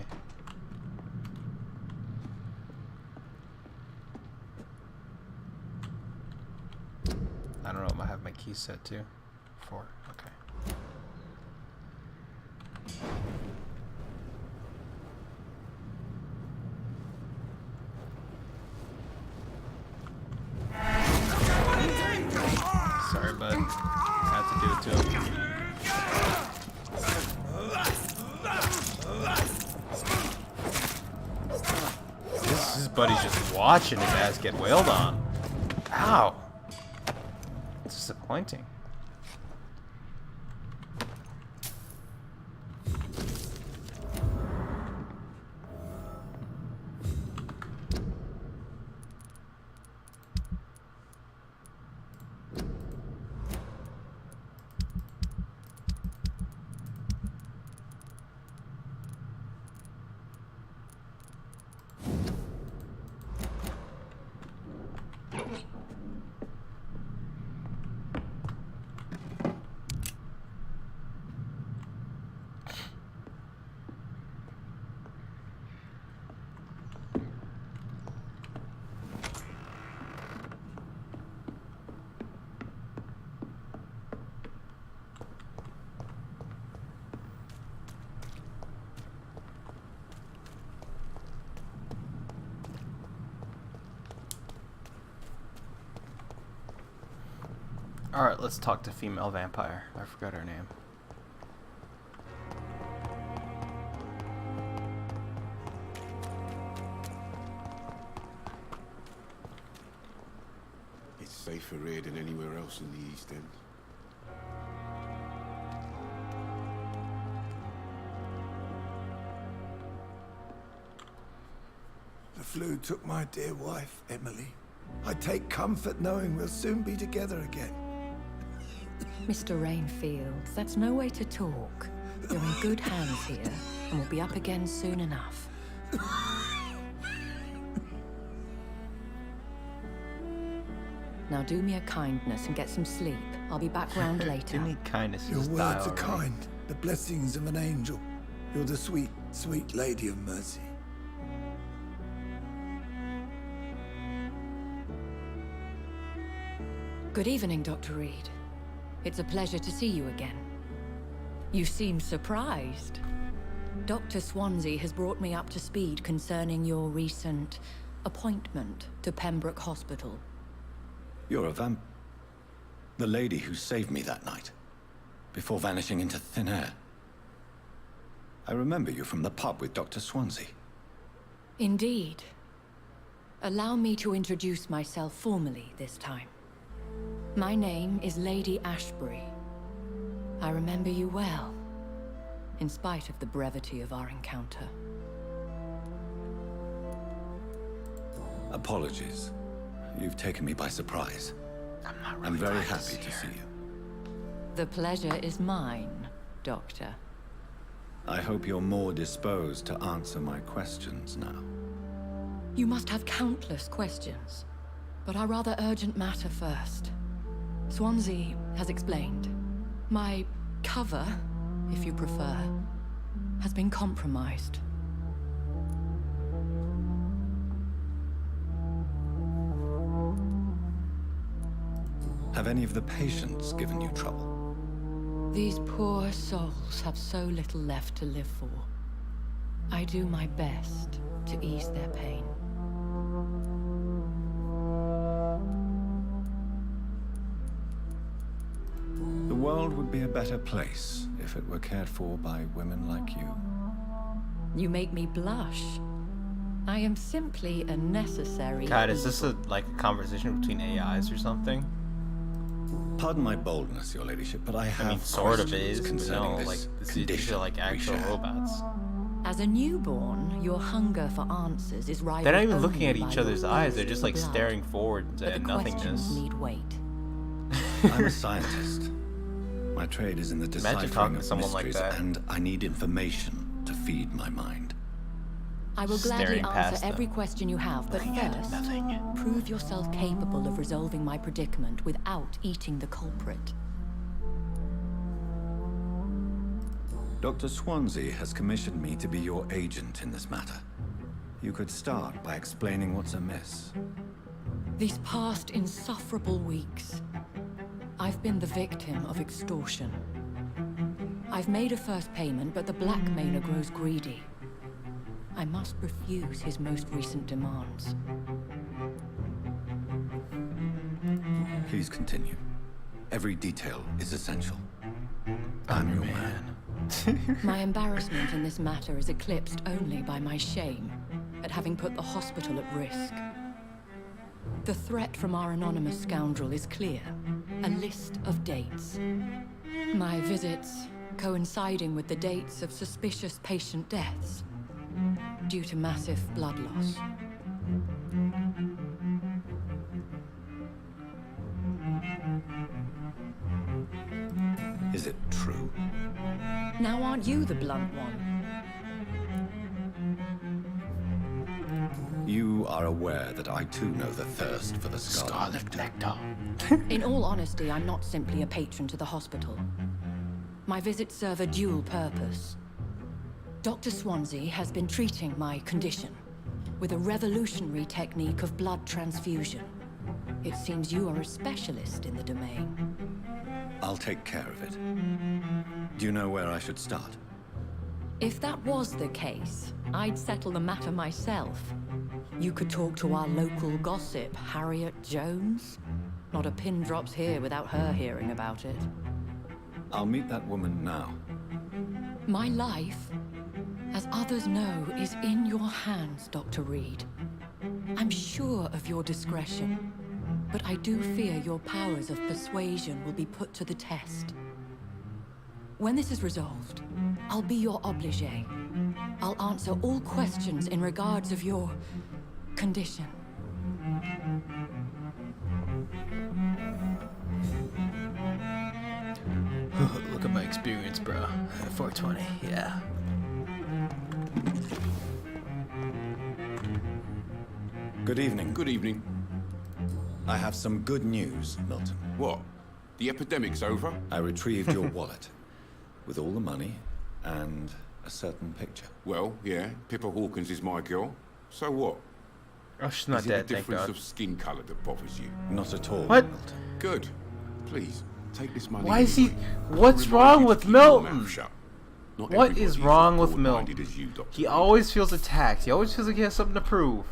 I don't know what I have my keys set to. 4. Okay. Sorry, bud. I have to do it to him. This buddy's just watching his ass get wailed on. Ow. It's disappointing. Alright, let's talk to female vampire. I forgot her name. It's safer here than anywhere else in the East End. The flu took my dear wife, Emily. I take comfort knowing we'll soon be together again. Mr. Rainfield, that's no way to talk. You're in good hands here, and we'll be up again soon enough. Now do me a kindness and get some sleep. I'll be back round later. Do me kindness. Your words are kind, the blessings of an angel. You're the sweet, sweet lady of mercy. Good evening, Dr. Reed. It's a pleasure to see you again. You seem surprised. Dr. Swansea has brought me up to speed concerning your recent appointment to Pembroke Hospital. You're a vamp... The lady who saved me that night, before vanishing into thin air. I remember you from the pub with Dr. Swansea. Indeed. Allow me to introduce myself formally this time. My name is Lady Ashbury. I remember you well, in spite of the brevity of our encounter. Apologies. You've taken me by surprise. I'm very happy to see you. The pleasure is mine, Doctor. I hope you're more disposed to answer my questions now. You must have countless questions, but our rather urgent matter first. Swansea has explained. My cover, if you prefer, has been compromised. Have any of the patients given you trouble? These poor souls have so little left to live for. I do my best to ease their pain. The world would be a better place if it were cared for by women like you. You make me blush. I am simply a necessary... God, is this like a conversation between AIs or something? Pardon my boldness, your ladyship, but I have sort of questions is, concerning no, this like, these condition are like actual we share. robots. As a newborn, your hunger for answers is rivaled They're not even only looking at by each your other's eyes, thirst they're just for like blood. staring forward But at the nothingness. questions need weight. I'm a scientist. My trade is in the Imagine deciphering talking to of someone like mysteries, that. and I need information to feed my mind. I will gladly Staring past answer every question you have, but first, prove yourself capable of resolving my predicament without eating the culprit. Dr. Swansea has commissioned me to be your agent in this matter. You could start by explaining what's amiss. These past insufferable weeks, I've been the victim of extortion. I've made a first payment, but the blackmailer grows greedy. I must refuse his most recent demands. Please continue. Every detail is essential. I'm your man. My embarrassment in this matter is eclipsed only by my shame at having put the hospital at risk. The threat from our anonymous scoundrel is clear. A list of dates. My visits coinciding with the dates of suspicious patient deaths due to massive blood loss. Is it true? Now aren't you the blunt one? You are aware that I too know the thirst for the Scarlet Nectar. In all honesty, I'm not simply a patron to the hospital. My visits serve a dual purpose. Dr. Swansea has been treating my condition with a revolutionary technique of blood transfusion. It seems you are a specialist in the domain. I'll take care of it. Do you know where I should start? If that was the case, I'd settle the matter myself. You could talk to our local gossip, Harriet Jones. Not a pin drops here without her hearing about it. I'll meet that woman now. My life, as others know, is in your hands, Dr. Reed. I'm sure of your discretion, but I do fear your powers of persuasion will be put to the test. When this is resolved, I'll be your obligé. I'll answer all questions in regards of your condition. Look at my experience, bro. 420, yeah. Good evening. Good evening. I have some good news, Milton. What? The epidemic's over? I retrieved your wallet with all the money and a certain picture. Well, yeah, Pippa Hawkins is my girl. So what? Oh, she's not is it dead, the thank difference God. of skin colour that bothers you? Not at all, What? Milton. Good. Please, take this money. Why is he... anyway. What's Remind wrong you to with keep your Milton? mouth shut. Not What everybody is as wrong with broad-minded Milton? as you, Doctor. He always feels attacked. He always feels like he has something to prove.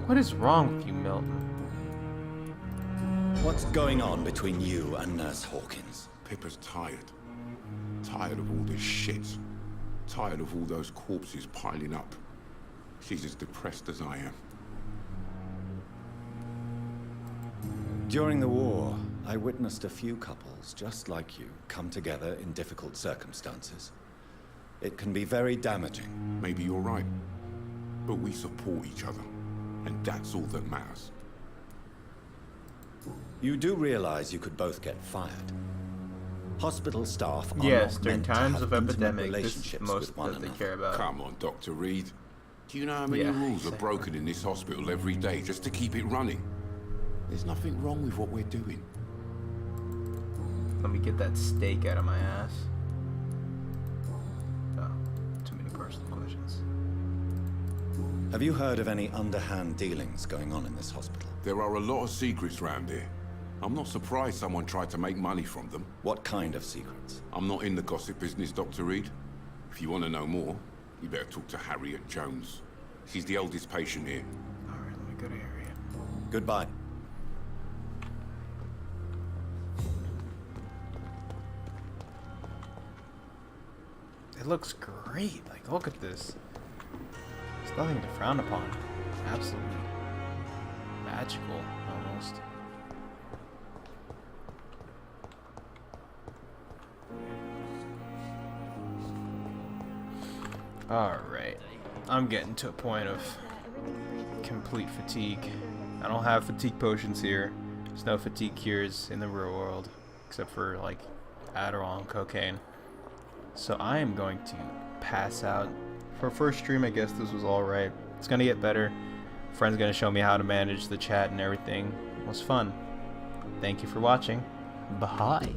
What is wrong with you, Milton? What's going on between you and Nurse Hawkins? Pippa's tired. Tired of all this shit. Tired of all those corpses piling up. She's as depressed as I am. During the war, I witnessed a few couples just like you come together in difficult circumstances. It can be very damaging. Maybe you're right. But we support each other. And that's all that matters. You do realize you could both get fired. Hospital staff are Yes, not during meant to times have of intimate epidemic, this is relationships most with one that they another. care about. Come on, Dr. Reed. Do you know how many Yeah, rules are exactly. broken in this hospital every day just to keep it running? There's nothing wrong with what we're doing. Let me get that steak out of my ass. Oh, too many personal questions. Have you heard of any underhand dealings going on in this hospital? There are a lot of secrets round here. I'm not surprised someone tried to make money from them. What kind of secrets? I'm not in the gossip business, Dr. Reed. If you want to know more, you better talk to Harriet Jones. She's the oldest patient here. Alright, let me go to Harriet. Goodbye. It looks great. Like, look at this. There's nothing to frown upon. Absolutely magical, almost. Alright. I'm getting to a point of complete fatigue. I don't have fatigue potions here. There's no fatigue cures in the real world. Except for, like, Adderall and cocaine. So I am going to pass out. For first stream, I guess this was alright. It's gonna get better. Friend's gonna show me how to manage the chat and everything. It was fun. Thank you for watching. Bye.